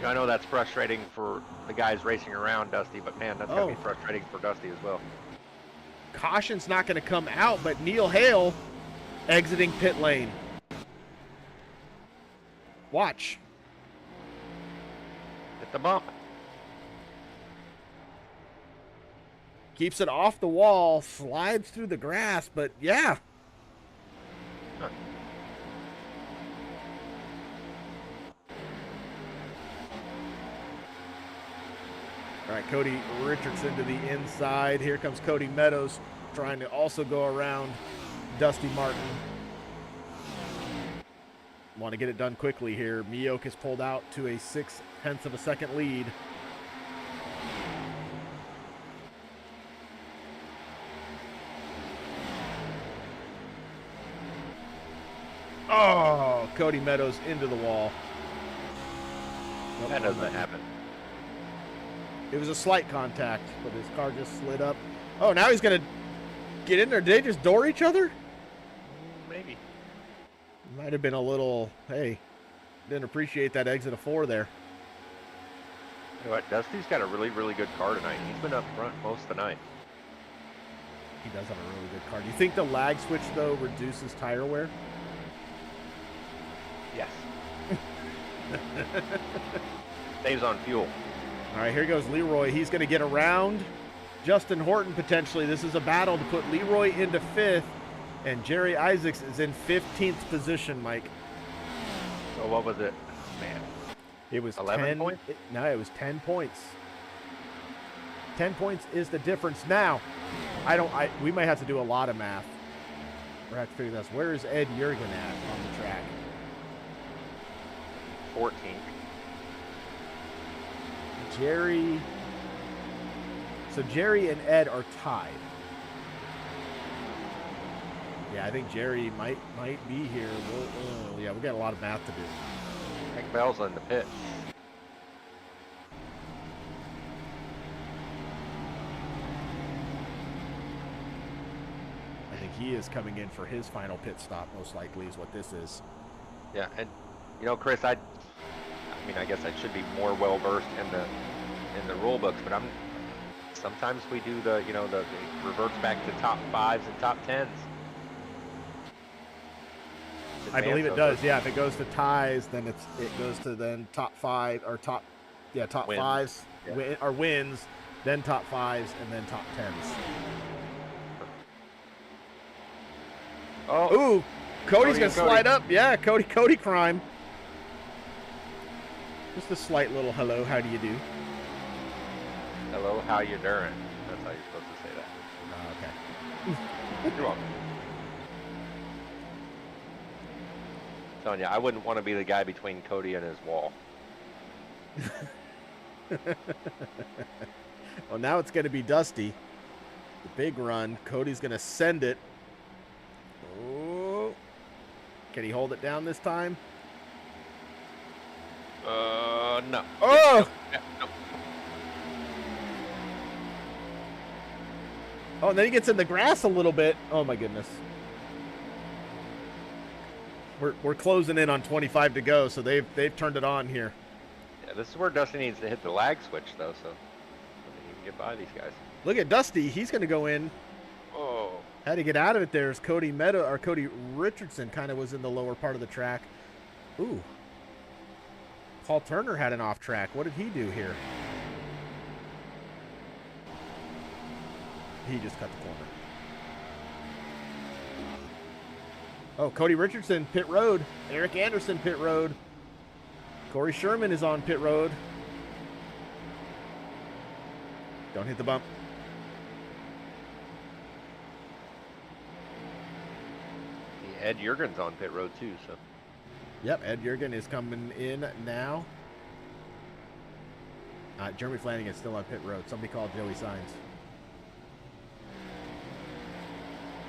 I know that's frustrating for the guys racing around Dusty, but man, that's gotta be frustrating for Dusty as well. Caution's not going to come out, but Neil Hale exiting pit lane. Watch. Hit the bump. Keeps it off the wall, slides through the grass, but yeah. Huh. All right, Cody Richardson to the inside. Here comes Cody Meadows trying to also go around Dusty Martin. Want to get it done quickly here. Mioke is pulled out to a 0.6 of a second lead. Oh, Cody Meadows into the wall. Nope, That doesn't happen. It was a slight contact, but his car just slid up. Oh, now he's going to get in there. Did they just door each other? Maybe. Might have been a little, hey, didn't appreciate that exit of 4 there. You know what? Dusty's got a really, really good car tonight. He's been up front most of the night. He does have a really good car. Do you think the lag switch, though, reduces tire wear? Yes. Saves on fuel. All right, here goes Leroy. He's going to get around Justin Horton potentially. This is a battle to put Leroy into 5th, and Jerry Isaacs is in 15th position, Mike. So what was it? Man. It was 11 points? No, it was 10 points. 10 points is the difference. Now, we might have to do a lot of math. We're going to have to figure this. Where is Ed Jurgen at on the track? 14th. Jerry. So Jerry and Ed are tied. Yeah, I think Jerry might be here. Yeah, we got a lot of math to do. I think Bell's in the pit. I think he is coming in for his final pit stop, most likely, is what this is. Yeah, and you know, Chris, I mean, I guess I should be more well versed in the rule books, but sometimes we do the it reverts back to top 5s and top 10s. I believe it does. Yeah, if it goes to ties, then it goes to then top 5 or top wins. 5s or wins, then top 5s, and then top 10s. Oh, ooh, Cody's gonna slide up. Yeah, Cody crime. Just a slight little hello. How do you do? Hello, how you doing? That's how you're supposed to say that. Okay. You're welcome. Telling you, I wouldn't want to be the guy between Cody and his wall. Well, now it's going to be Dusty. The big run. Cody's going to send it. Oh. Can he hold it down this time? No. Oh! No. Oh, and then he gets in the grass a little bit. Oh my goodness. We're closing in on 25 to go, so they've turned it on here. Yeah, this is where Dusty needs to hit the lag switch though, so he can get by these guys. Look at Dusty. He's going to go in. Oh. Had to get out of it there as Cody Richardson kind of was in the lower part of the track. Ooh. Paul Turner had an off track. What did he do here? He just cut the corner. Oh, Cody Richardson, pit road. Eric Anderson, pit road. Corey Sherman is on pit road. Don't hit the bump. Ed Jurgen's on pit road too, so. Yep, Ed Jurgen is coming in now. Jeremy Flanagan's still on pit road. Somebody called Joey Signs.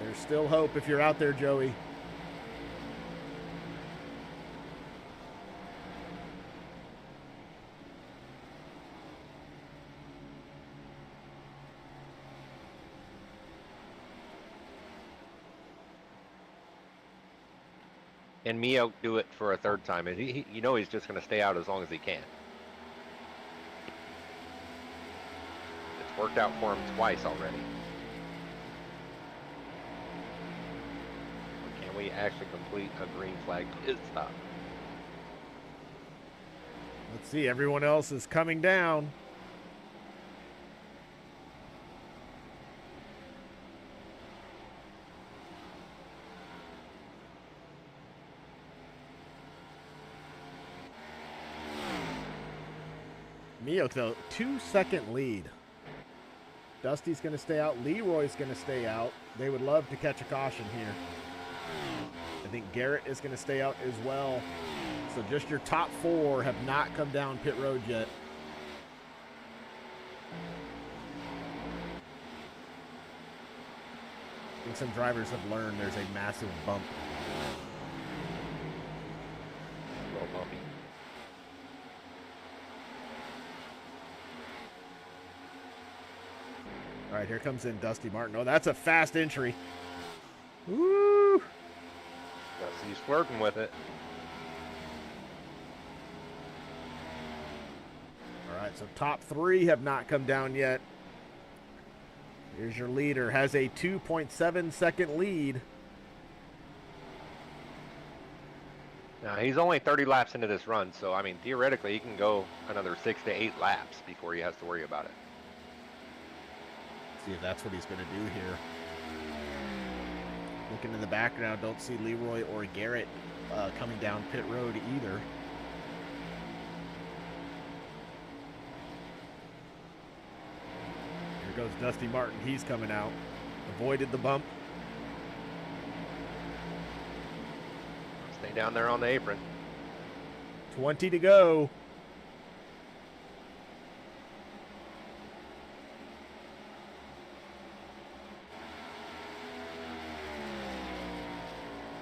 There's still hope if you're out there, Joey. And Mio do it for a third time, and you know he's just going to stay out as long as he can. It's worked out for him twice already. Can we actually complete a green flag pit stop? Let's see. Everyone else is coming down. Mio, though, 2-second lead. Dusty's going to stay out. Leroy's going to stay out. They would love to catch a caution here. I think Garrett is going to stay out as well. So just your top four have not come down pit road yet. I think some drivers have learned there's a massive bump. A little bumpy. All right, here comes in Dusty Martin. Oh, that's a fast entry. Woo! Dusty's flirting with it. All right, so top three have not come down yet. Here's your leader. Has a 2.7 second lead. Now, he's only 30 laps into this run, so, I mean, theoretically, he can go another 6 to 8 laps before he has to worry about it. See if that's what he's going to do here. Looking in the background, don't see Leroy or Garrett coming down pit road either. Here goes Dusty Martin. He's coming out. Avoided the bump. Stay down there on the apron. 20 to go.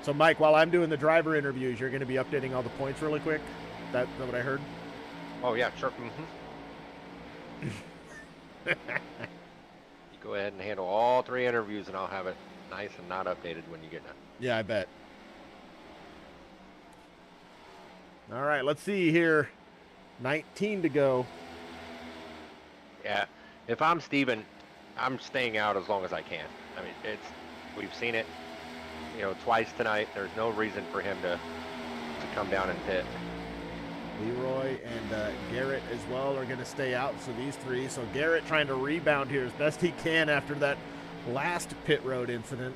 So, Mike, while I'm doing the driver interviews, you're going to be updating all the points really quick? That's what I heard? Oh, yeah, sure. Mm-hmm. You go ahead and handle all 3 interviews, and I'll have it nice and not updated when you get done. Yeah, I bet. All right, let's see here. 19 to go. Yeah, if I'm Steven, I'm staying out as long as I can. I mean, we've seen it, twice tonight. There's no reason for him to come down and pit. Leroy and Garrett as well are going to stay out. So these three. So Garrett trying to rebound here as best he can after that last pit road incident.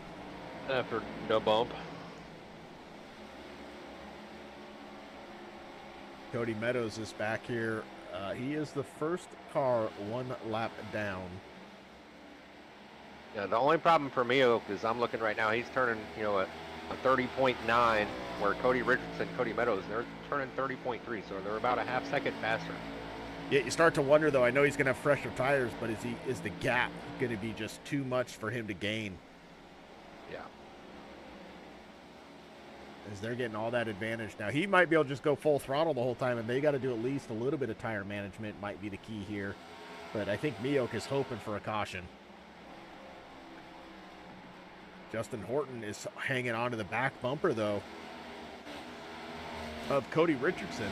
After the bump. Cody Meadows is back here. He is the first car 1 lap down. Yeah, the only problem for me is I'm looking right now, he's turning, a 30.9, where Cody Richardson, Cody Meadows, they're turning 30.3, so they're about a half second faster. Yeah, you start to wonder, though. I know he's going to have fresher tires, but is the gap going to be just too much for him to gain? Yeah. As they're getting all that advantage. Now, he might be able to just go full throttle the whole time, and they got to do at least a little bit of tire management might be the key here. But I think Miok is hoping for a caution. Justin Horton is hanging on to the back bumper, though, of Cody Richardson.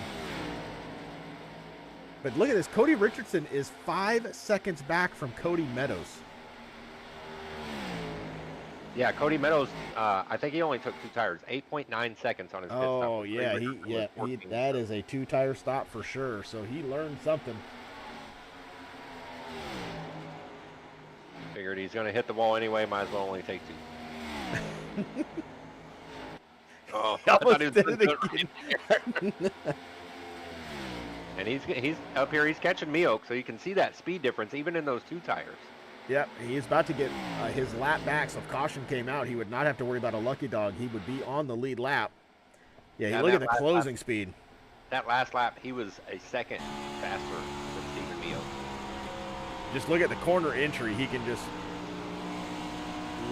But look at this. Cody Richardson is 5 seconds back from Cody Meadows. Yeah, Cody Meadows, I think he only took 2 tires, 8.9 seconds on his pit stop. Oh, yeah, that is a 2-tire stop for sure. So he learned something. Figured he's going to hit the wall anyway, might as well only take 2. Oh, I thought he was going to right And he's up here, he's catching Meok, so you can see that speed difference even in those 2 tires. Yep, he's about to get his lap back, so if caution came out, he would not have to worry about a lucky dog. He would be on the lead lap. Yeah, look at the closing speed. That last lap, he was a second faster than Stephen Meok. Just look at the corner entry. He can just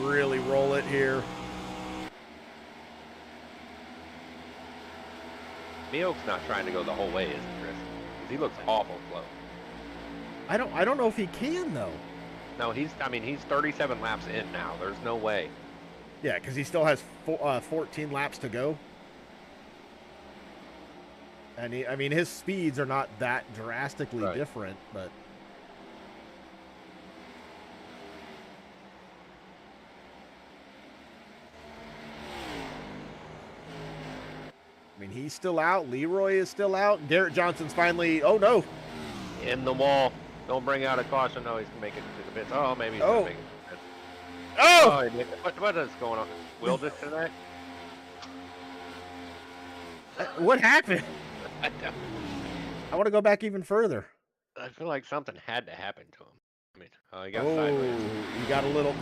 really roll it here. Meok's not trying to go the whole way, is he, Chris? Because he looks awful slow. I don't know if he can, though. No, he's 37 laps in now. There's no way. Yeah, because he still has 14 laps to go. And his speeds are not that drastically different, but he's still out. Leroy is still out. Garrett Johnson's finally. Oh no! In the wall. Don't bring out a caution. No, he's gonna make it to the pits. Oh, maybe he's gonna make it to the pits. Oh! What is going on? Wheel disconnect? What happened? I want to go back even further. I feel like something had to happen to him. He got sideways. He got a little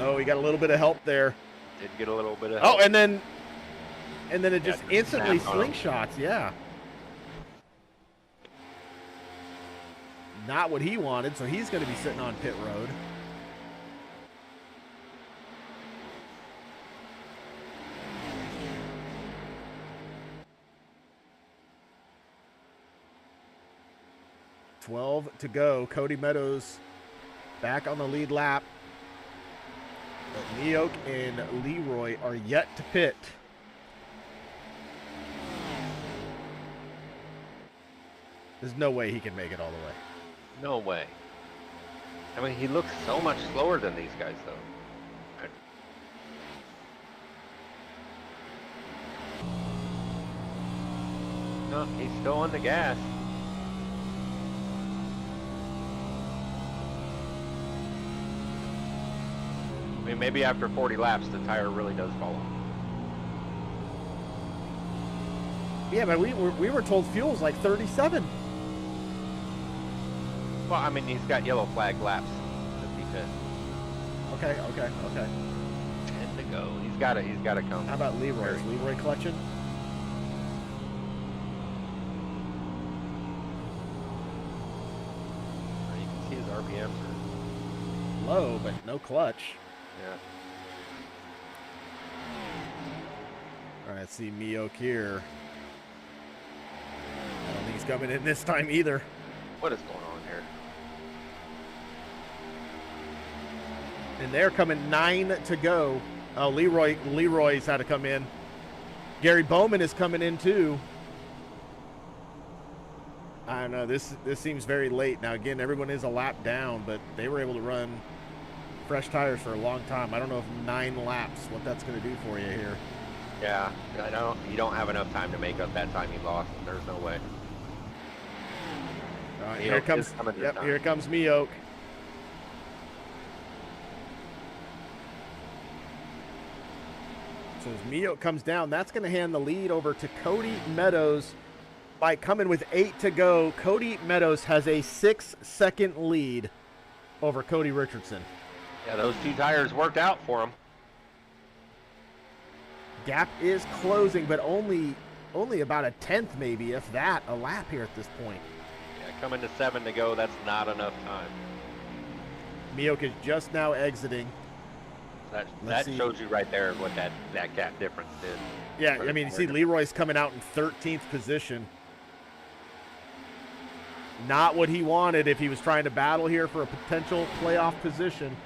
bit of help there. Did get a little bit of help. Oh, and then it just instantly slingshots. Yeah. Not what he wanted, so he's going to be sitting on pit road. $12 to go. Cody Meadows back on the lead lap. But Meok and Leroy are yet to pit. There's no way he can make it all the way. No way. He looks so much slower than these guys, though. No, he's still on the gas. Maybe after 40 laps, the tire really does fall off. Yeah, but we were told fuel's like 37. Well, he's got yellow flag laps to be fit. Okay. 10 to go. He's got to come. How about Leroy? Is Leroy clutching? You can see his RPMs are low, but no clutch. Yeah. All right, see Meok here. I don't think he's coming in this time either. What is going on here? And they're coming 9 to go. Oh, Leroy's had to come in. Gary Bowman is coming in too. I don't know. This seems very late. Now again, everyone is a lap down, but they were able to run fresh tires for a long time. I don't know if 9 laps, what that's going to do for you here. Yeah, you don't have enough time to make up that time you lost. There's no way. Here comes Meok. So as Meok comes down, that's going to hand the lead over to Cody Meadows by coming with 8 to go. Cody Meadows has a 6-second lead over Cody Richardson. Yeah, those 2 tires worked out for him. Gap is closing, but only about a tenth, maybe, if that, a lap here at this point. Yeah, coming to 7 to go, that's not enough time. Meok is just now exiting. That shows you right there what that gap difference did. Yeah, you see Leroy's coming out in 13th position. Not what he wanted if he was trying to battle here for a potential playoff position.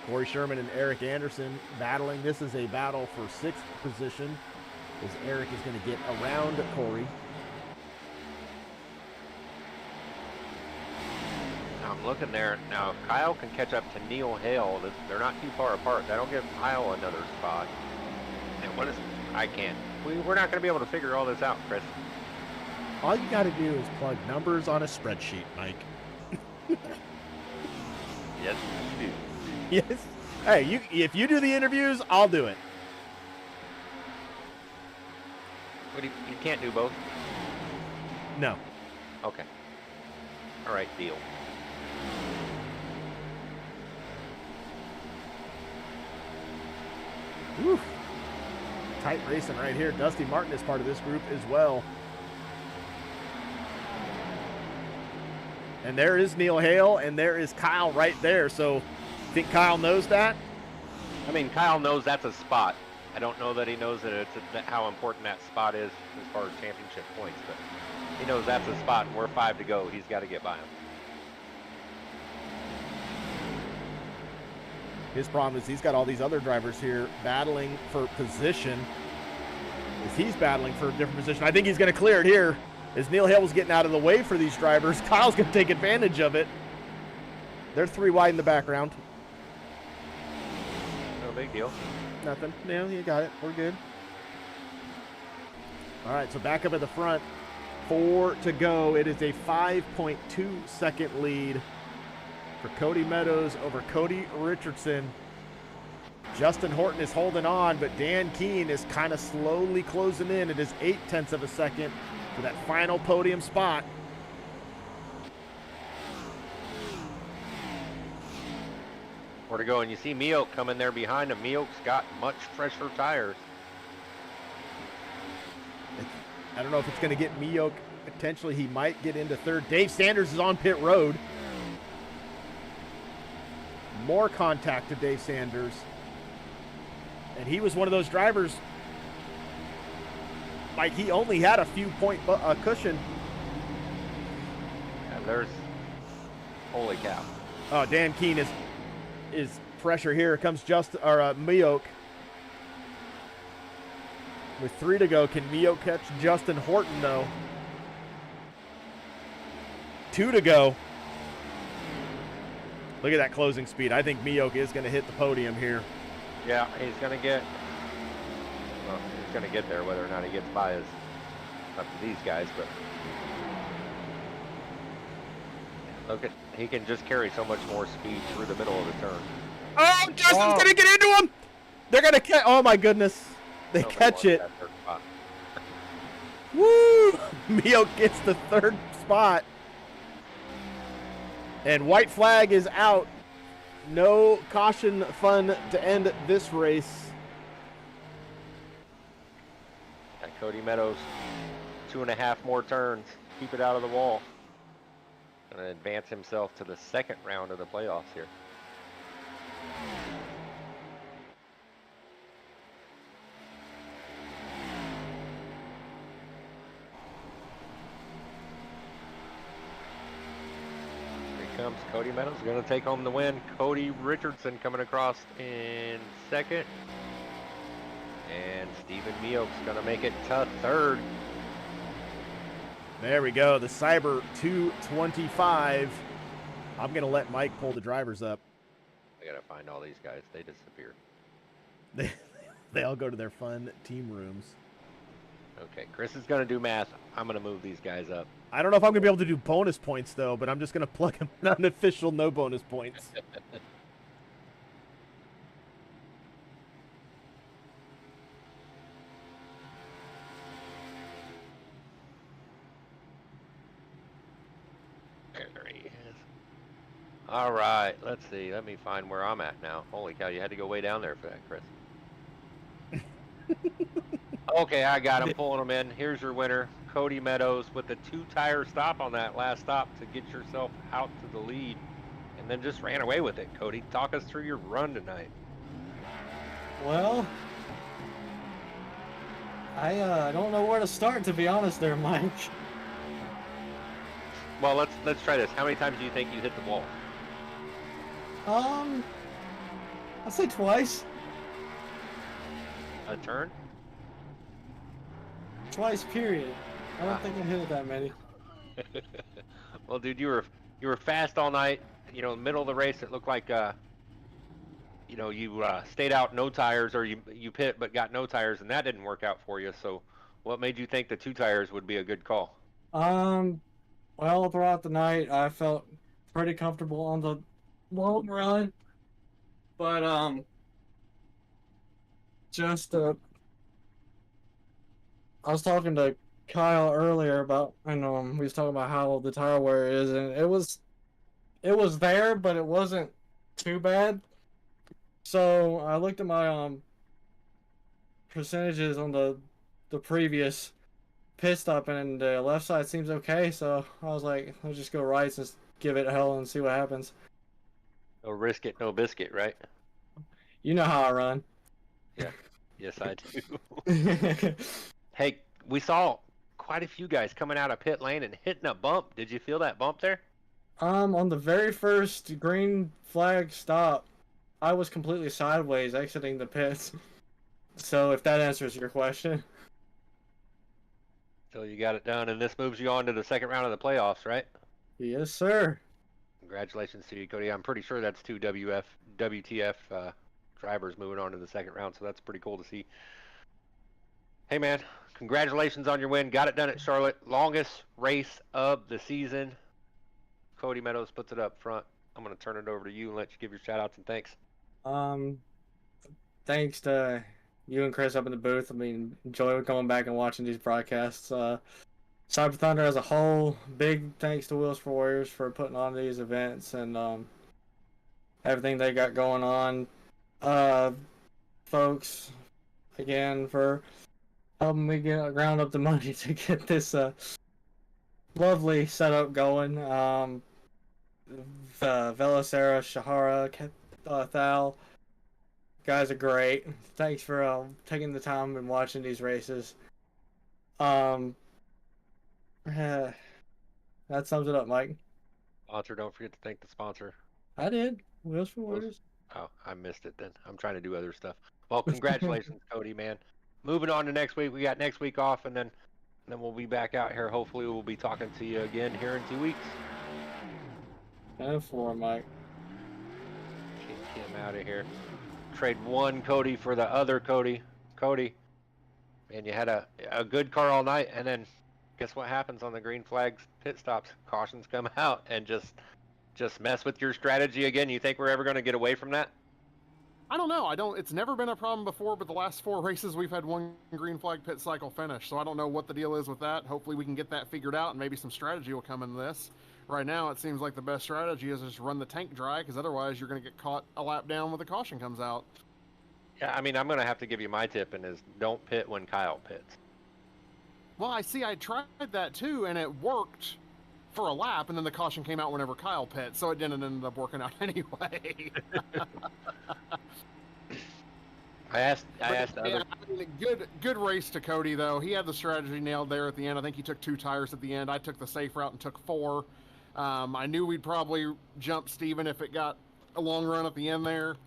Corey Sherman and Eric Anderson battling. This is a battle for 6th position, as Eric is going to get around Corey. I'm looking there. Now, if Kyle can catch up to Neil Hale, they're not too far apart. That'll give Kyle another spot. And what is... I can't. We're not going to be able to figure all this out, Chris. All you got to do is plug numbers on a spreadsheet, Mike. Yes, you do. Yes. Hey, if you do the interviews, I'll do it. What do you can't do both? No. Okay. All right, deal. Whew. Tight racing right here. Dusty Martin is part of this group as well. And there is Neil Hale, and there is Kyle right there. So, think Kyle knows that? I mean, Kyle knows that's a spot. I don't know that he knows that how important that spot is as far as championship points, but he knows that's a spot, and we're 5 to go. He's got to get by him. His problem is he's got all these other drivers here battling for position. As he's battling for a different position. I think he's going to clear it here. As Neil Hale was getting out of the way for these drivers, Kyle's going to take advantage of it. They're 3 wide in the background. No big deal. Nothing. No, you got it. We're good. All right, so back up at the front. 4 to go. It is a 5.2 second lead for Cody Meadows over Cody Richardson. Justin Horton is holding on, but Dan Keene is kind of slowly closing in. It is 0.8 of a second for that final podium spot. Where to go? And you see Meoke coming there behind him. Meoke's got much fresher tires. I don't know if it's going to get Meoke. Potentially, he might get into third. Dave Sanders is on pit road. More contact to Dave Sanders. And he was one of those drivers, like, he only had a few point cushion. And there's, holy cow. Oh, Dan Keene is pressure here. Comes Meoke. With 3 to go, can Meoke catch Justin Horton, though? 2 to go. Look at that closing speed. I think Meoke is going to hit the podium here. Yeah, he's going to get there. Whether or not he gets by is up to these guys, but look at, he can just carry so much more speed through the middle of the turn. Oh, Justin's going to get into him. They're going to catch. Oh, my goodness. They catch it. Woo! Meoke gets the 3rd spot. And white flag is out. No caution fun to end this race. And Cody Meadows, 2.5 more turns. Keep it out of the wall. Going to advance himself to the 2nd round of the playoffs here. Comes Cody Meadows, going to take home the win. Cody Richardson coming across in 2nd. And Stephen Meoke's going to make it to 3rd. There we go. The Cyber 225. I'm going to let Mike pull the drivers up. I got to find all these guys. They disappeared. They all go to their fun team rooms. Okay, Chris is going to do math. I'm going to move these guys up. I don't know if I'm going to be able to do bonus points, though, but I'm just going to plug them in unofficial no bonus points. There he is. All right, let's see. Let me find where I'm at now. Holy cow, you had to go way down there for that, Chris. Okay, I got him, pulling him in. Here's your winner, Cody Meadows, with a 2-tire stop on that last stop to get yourself out to the lead, and then just ran away with it. Cody, talk us through your run tonight. Well, I don't know where to start, to be honest there, Mike. Well, let's try this. How many times do you think you hit the wall? I say twice. A turn? Twice, period. I don't think I hit it that many. Well, dude, you were fast all night. You know, middle of the race, it looked like you stayed out no tires, or you pit but got no tires, and that didn't work out for you. So, what made you think the 2 tires would be a good call? Well, throughout the night, I felt pretty comfortable on the long run, but just I was talking to Kyle earlier about, we was talking about how the tire wear is, and it was there, but it wasn't too bad. So I looked at my percentages on the previous pit stop, and the left side seems okay. So I was like, let's just go right and give it hell and see what happens. No risk it, no biscuit, right? You know how I run. Yeah. Yes, I do. Hey, we saw quite a few guys coming out of pit lane and hitting a bump. Did you feel that bump there? On the very first green flag stop, I was completely sideways exiting the pits. So if that answers your question. So you got it done, and this moves you on to the second round of the playoffs, right? Yes, sir. Congratulations to you, Cody. I'm pretty sure that's two WTF drivers moving on to the second round, so that's pretty cool to see. Hey, man, congratulations on your win. Got it done at Charlotte. Longest race of the season. Cody Meadows puts it up front. I'm going to turn it over to you and let you give your shout-outs and thanks. Um, Thanks to you and Chris up in the booth. I mean, enjoy going back and watching these broadcasts. Cyber Thunder as a whole, big thanks to Wheels for Warriors for putting on these events and everything they got going on. Folks, again, for helping me round up the money to get this lovely setup going. Velasera, Shahara, Thal, guys are great. Thanks for taking the time and watching these races. That sums it up, Mike. Sponsor, don't forget to thank the sponsor. I did. Wheels for Warriors. Oh, I missed it then. I'm trying to do other stuff. Well, congratulations, Cody, man. Moving on to next week. We got next week off, and then we'll be back out here. Hopefully, we'll be talking to you again here in 2 weeks. And 4, Mike. Get him out of here. Trade one Cody for the other Cody. Cody, man, you had a good car all night, and then guess what happens on the green flags pit stops? Cautions come out and just mess with your strategy again. You think we're ever going to get away from that? I don't know. It's never been a problem before, but the last 4 races we've had one green flag pit cycle finish. So I don't know what the deal is with that. Hopefully we can get that figured out and maybe some strategy will come in this. Right now it seems like the best strategy is just run the tank dry, because otherwise you're going to get caught a lap down when the caution comes out. Yeah, I mean, I'm going to have to give you my tip, and is don't pit when Kyle pits. Well, I tried that too, and it worked for a lap, and then the caution came out whenever Kyle pit, so it didn't end up working out anyway. I asked other... Good race to Cody, though. He had the strategy nailed there at the end. I think he took 2 tires at the end. I took the safe route and took 4. I knew we'd probably jump Steven if it got a long run at the end there.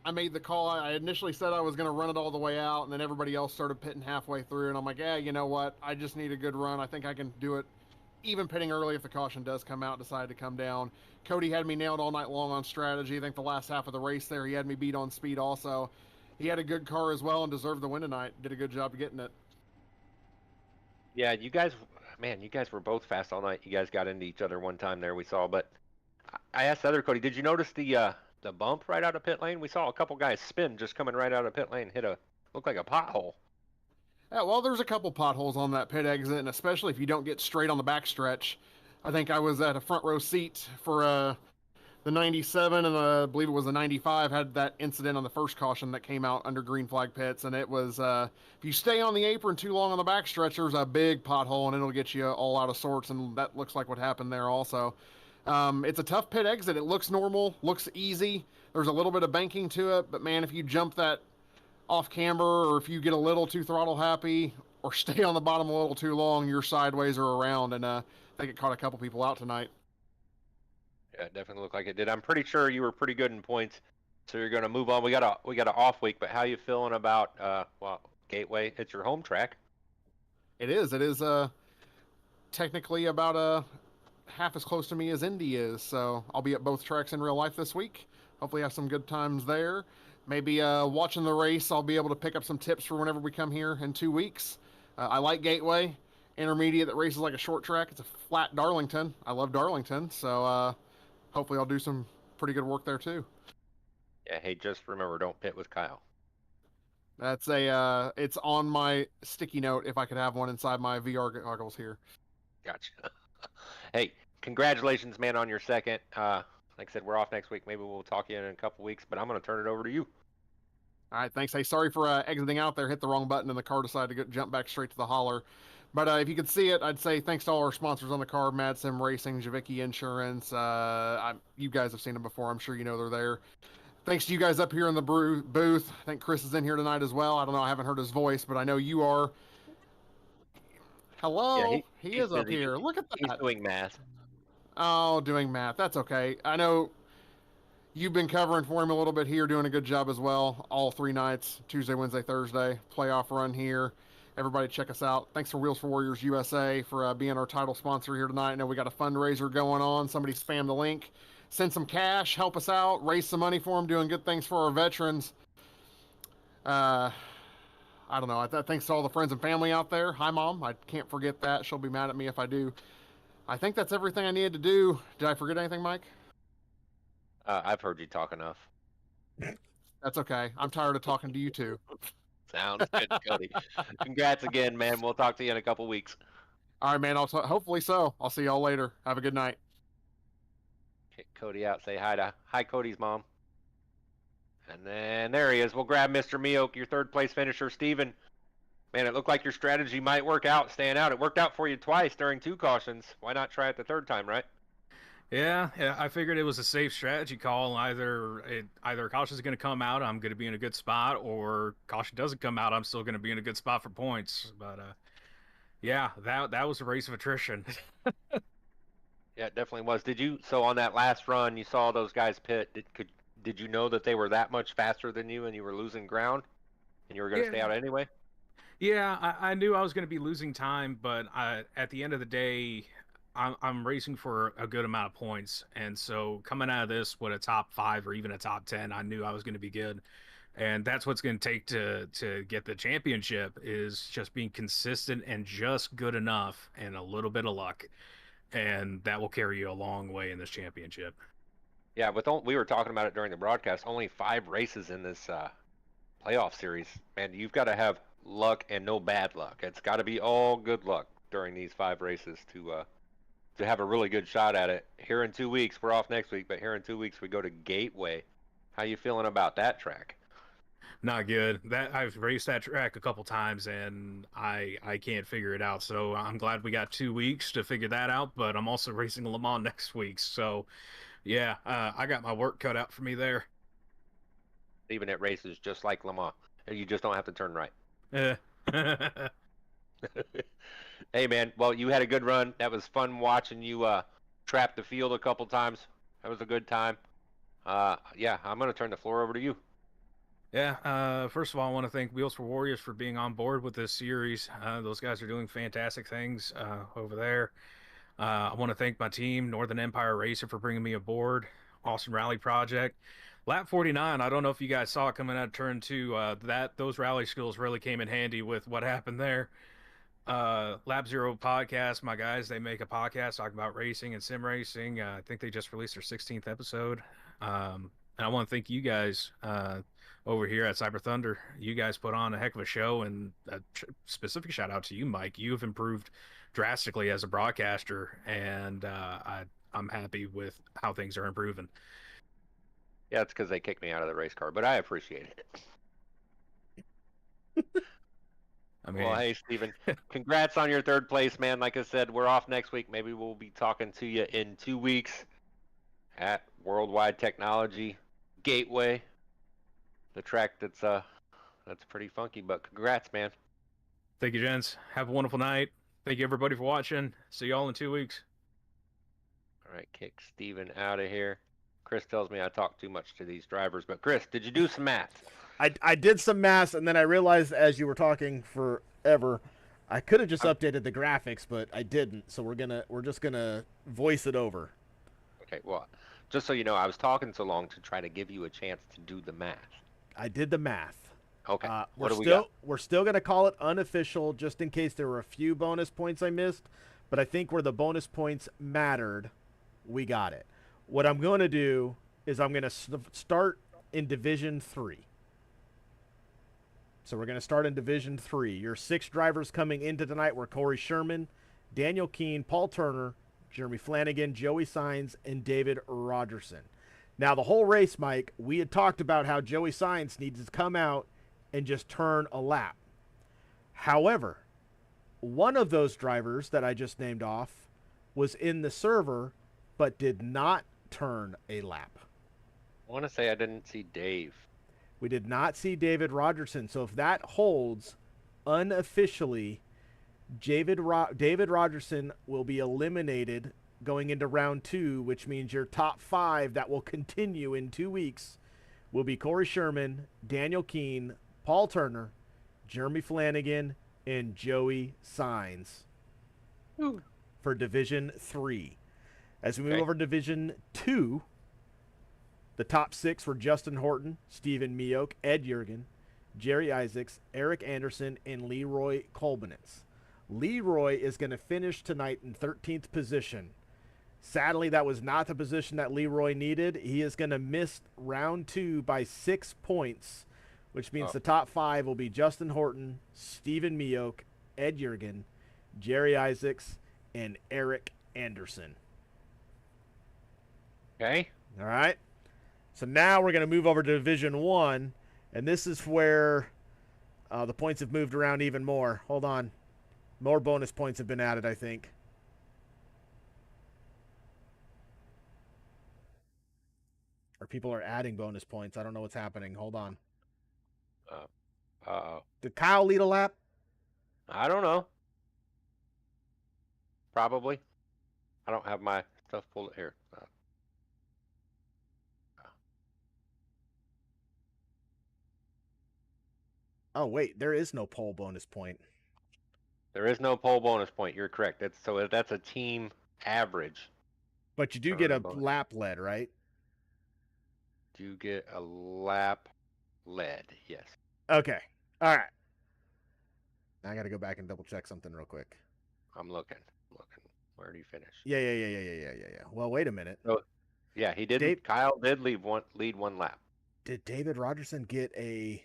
I made the call. I initially said I was going to run it all the way out, and then everybody else started pitting halfway through, and I'm like, yeah, you know what? I just need a good run. I think I can do it, even pitting early if the caution does come out, decide to come down. Cody had me nailed all night long on strategy. I think the last half of the race there, he had me beat on speed also. He had a good car as well and deserved the win tonight. Did a good job of getting it. Yeah, you guys were both fast all night. You guys got into each other one time there, we saw. But I asked the other Cody, did you notice the bump right out of pit lane? We saw a couple guys spin just coming right out of pit lane, looked like a pothole. Yeah, well, there's a couple potholes on that pit exit, and especially if you don't get straight on the backstretch. I think I was at a front row seat for the 97, and I believe it was the 95, had that incident on the first caution that came out under green flag pits, and it was, if you stay on the apron too long on the backstretch, there's a big pothole, and it'll get you all out of sorts, and that looks like what happened there also. It's a tough pit exit. It looks normal, looks easy. There's a little bit of banking to it, but man, if you jump that off camber, or if you get a little too throttle happy, or stay on the bottom a little too long, you're sideways or around, and I think it caught a couple people out tonight. Yeah, it definitely looked like it did. I'm pretty sure you were pretty good in points, so you're going to move on. We got an off week, but how you feeling about Gateway? It's your home track. It is. It is technically about half as close to me as Indy is. So I'll be at both tracks in real life this week. Hopefully, have some good times there. Maybe watching the race, I'll be able to pick up some tips for whenever we come here in 2 weeks. I like Gateway Intermediate that races like a short track. It's a flat Darlington. I love Darlington, so hopefully I'll do some pretty good work there too. Yeah, hey, just remember, don't pit with Kyle. That's it's on my sticky note if I could have one inside my VR goggles here. Gotcha. Hey, congratulations, man, on your second. Like I said, we're off next week. Maybe we'll talk to you in a couple weeks, but I'm going to turn it over to you. All right, thanks. Hey, sorry for exiting out there. Hit the wrong button and the car decided to jump back straight to the holler. But if you could see it, I'd say thanks to all our sponsors on the car: Mad Sim Racing, Javicki Insurance. You guys have seen them before. I'm sure you know they're there. Thanks to you guys up here in the booth. I think Chris is in here tonight as well. I don't know. I haven't heard his voice, but I know you are. Hello. Yeah, He he's is up busy. here. Look at He's that. doing math. Oh, doing math. That's okay. I know you've been covering for him a little bit here, doing a good job as well. All 3 nights, Tuesday, Wednesday, Thursday, playoff run here. Everybody check us out. Thanks for Wheels for Warriors USA for being our title sponsor here tonight. I know we got a fundraiser going on. Somebody spam the link. Send some cash, help us out, raise some money for them, doing good things for our veterans. I don't know. Thanks to all the friends and family out there. Hi, Mom. I can't forget that. She'll be mad at me if I do. I think that's everything I needed to do. Did I forget anything, Mike? I've heard you talk enough. That's okay. I'm tired of talking to you too. Sounds good, Cody. Congrats again, man. We'll talk to you in a couple weeks. All right, man. Hopefully so. I'll see y'all later. Have a good night. Kick Cody out. Say hi, Cody's mom. And then there he is. We'll grab Mr. Meok, your third place finisher, Steven. Man, it looked like your strategy might work out, staying out. It worked out for you twice during 2 cautions. Why not try it the third time, right? Yeah, I figured it was a safe strategy call. Either caution's going to come out, I'm going to be in a good spot, or caution doesn't come out, I'm still going to be in a good spot for points. But yeah, that was a race of attrition. Yeah, it definitely was. So on that last run, you saw those guys pit. Did you know that they were that much faster than you and you were losing ground and you were going to stay out anyway? Yeah, I knew I was going to be losing time, but at the end of the day, I'm racing for a good amount of points, and so coming out of this with a top 5 or even a top 10, I knew I was going to be good, and that's what's going to take to get the championship is just being consistent and just good enough and a little bit of luck, and that will carry you a long way in this championship. Yeah, we were talking about it during the broadcast. Only 5 races in this playoff series. Man, you've got to have luck and no bad luck. It's got to be all good luck during these 5 races to have a really good shot at it. Here in 2 weeks, we're off next week, but here in 2 weeks we go to Gateway. How you feeling about that track? Not good. I've raced that track a couple times and I can't figure it out. So I'm glad we got 2 weeks to figure that out. But I'm also racing Le Mans next week. So yeah, I got my work cut out for me there. Even it races just like Le Mans. You just don't have to turn right. Hey man, well you had a good run. That was fun watching you trap the field a couple times. That was a good time. Yeah, I'm gonna turn the floor over to you. Yeah, first of all, I want to thank Wheels for Warriors for being on board with this series. Those guys are doing fantastic things over there. I want to thank my team, Northern Empire Racer, for bringing me aboard. Austin Rally Project. Lap 49, I don't know if you guys saw it coming out of turn 2. Those rally skills really came in handy with what happened there. Lab Zero podcast, my guys, they make a podcast talking about racing and sim racing. I think they just released their 16th episode. And I want to thank you guys over here at Cyber Thunder. You guys put on a heck of a show, and a specific shout out to you, Mike. You have improved drastically as a broadcaster, and I'm happy with how things are improving. Yeah, it's because they kicked me out of the race car, but I appreciate it. I mean, well, hey, Steven, congrats on your 3rd place, man. Like I said, we're off next week. Maybe we'll be talking to you in 2 weeks at Worldwide Technology Gateway, the track that's pretty funky. But congrats, man. Thank you, gents. Have a wonderful night. Thank you, everybody, for watching. See y'all in 2 weeks. All right. right, kick Steven out of here. Chris tells me I talk too much to these drivers, but Chris, did you do some math? I did some math, and then I realized as you were talking forever, I could have just I'm- updated the graphics, but I didn't. So we're just gonna voice it over. Okay, well, just so you know, I was talking so long to try to give you a chance to do the math. I did the math. Okay, We're what do we still got? we're still gonna call it unofficial, just in case there were a few bonus points I missed. But I think where the bonus points mattered, we got it. What I'm going to do is I'm going to start in Division 3. So we're going to start in Division 3. Your 6 drivers coming into tonight were Corey Sherman, Daniel Keene, Paul Turner, Jeremy Flanagan, Joey Sainz, and David Rogerson. Now, the whole race, Mike, we had talked about how Joey Sainz needs to come out and just turn a lap. However, one of those drivers that I just named off was in the server but did not turn a lap. I want to say I didn't see Dave. We did not see David Rogerson. So if that holds, unofficially, David Rogerson will be eliminated going into round 2, which means your top 5 that will continue in 2 weeks will be Corey Sherman, Daniel Keene, Paul Turner, Jeremy Flanagan, and Joey Sainz for Division 3. As we move over to Division 2, the top 6 were Justin Horton, Stephen Mioch, Ed Jurgen, Jerry Isaacs, Eric Anderson, and Leroy Kolbenitz. Leroy is going to finish tonight in 13th position. Sadly, that was not the position that Leroy needed. He is going to miss round 2 by 6 points, which means the top 5 will be Justin Horton, Stephen Mioch, Ed Jurgen, Jerry Isaacs, and Eric Anderson. Okay. All right. So now we're going to move over to Division 1, and this is where the points have moved around even more. Hold on. More bonus points have been added, I think. Or people are adding bonus points. I don't know what's happening. Hold on. Did Kyle lead a lap? I don't know. Probably. I don't have my stuff pulled here. Oh, wait. There is no pole bonus point. There is no pole bonus point. You're correct. That's a team average. But you do get a lap lead, right? Do you get a lap lead? Yes. Okay. All right. I got to go back and double check something real quick. I'm looking. Where did he finish? Yeah. Well, wait a minute. Oh, yeah, he did. Kyle did lead one lap. Did David Rogerson get a?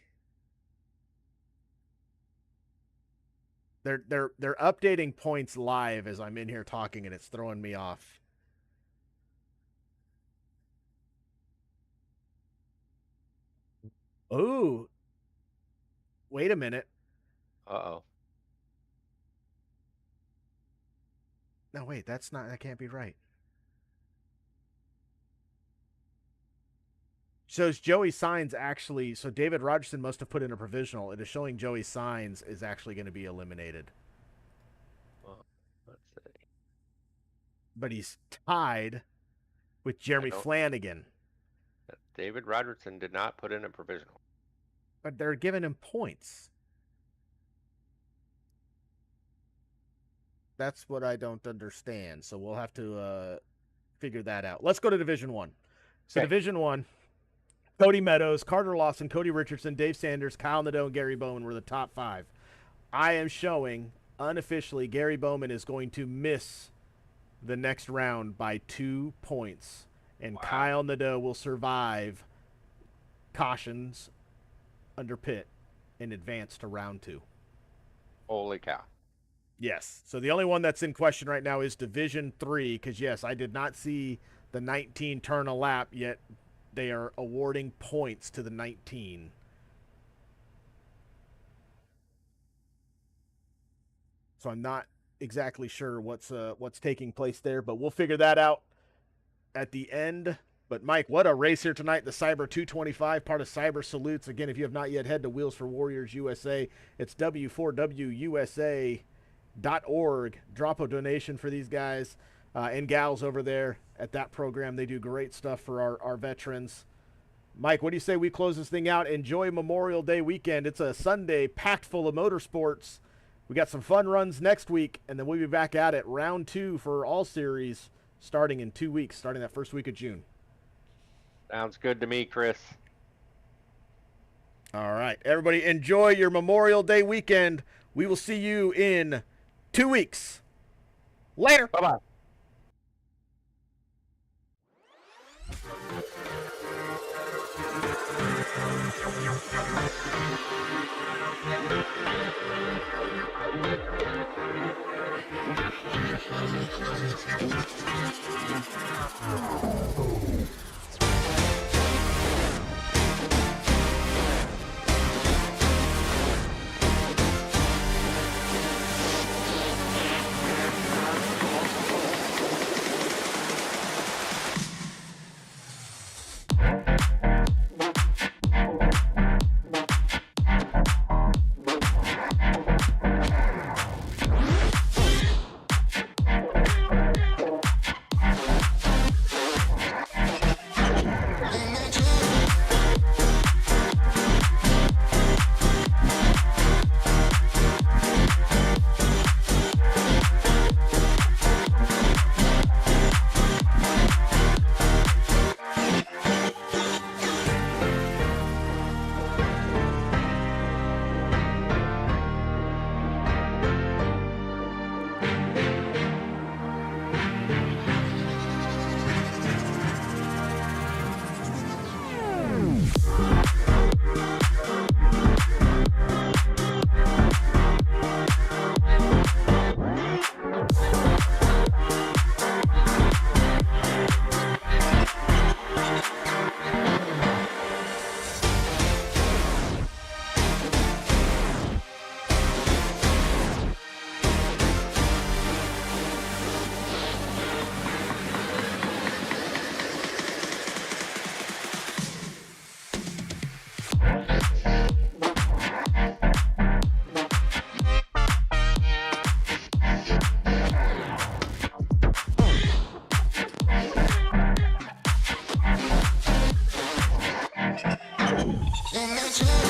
They're updating points live as I'm in here talking, and it's throwing me off. Oh, wait a minute. Uh-oh. No, wait, that can't be right. Shows Joey Sainz actually, so David Rogerson must have put in a provisional. It is showing Joey Sainz is actually going to be eliminated. Well, let's see. But he's tied with Jeremy Flanagan. David Rogerson did not put in a provisional. But they're giving him points. That's what I don't understand. So we'll have to figure that out. Let's go to Division 1. So Division 1, Cody Meadows, Carter Lawson, Cody Richardson, Dave Sanders, Kyle Nadeau, and Gary Bowman were the top 5. I am showing, unofficially, Gary Bowman is going to miss the next round by 2 points. And Kyle Nadeau will survive cautions under pit and advance to round 2. Holy cow. Yes. So the only one that's in question right now is Division 3, because, yes, I did not see the 19 turn a lap, yet they are awarding points to the 19. So I'm not exactly sure what's taking place there, but we'll figure that out at the end. But, Mike, what a race here tonight. The Cyber 225, part of Cyber Salutes. Again, if you have not yet, head to Wheels for Warriors USA. It's W4WUSA.org. Drop a donation for these guys. and gals over there at that program. They do great stuff for our veterans. Mike, what do you say we close this thing out? Enjoy Memorial Day weekend. It's a Sunday packed full of motorsports. We got some fun runs next week, and then we'll be back at it round 2 for all series starting in 2 weeks, starting that first week of June. Sounds good to me, Chris. All right. Everybody enjoy your Memorial Day weekend. We will see you in 2 weeks. Later. Bye-bye. Invitational.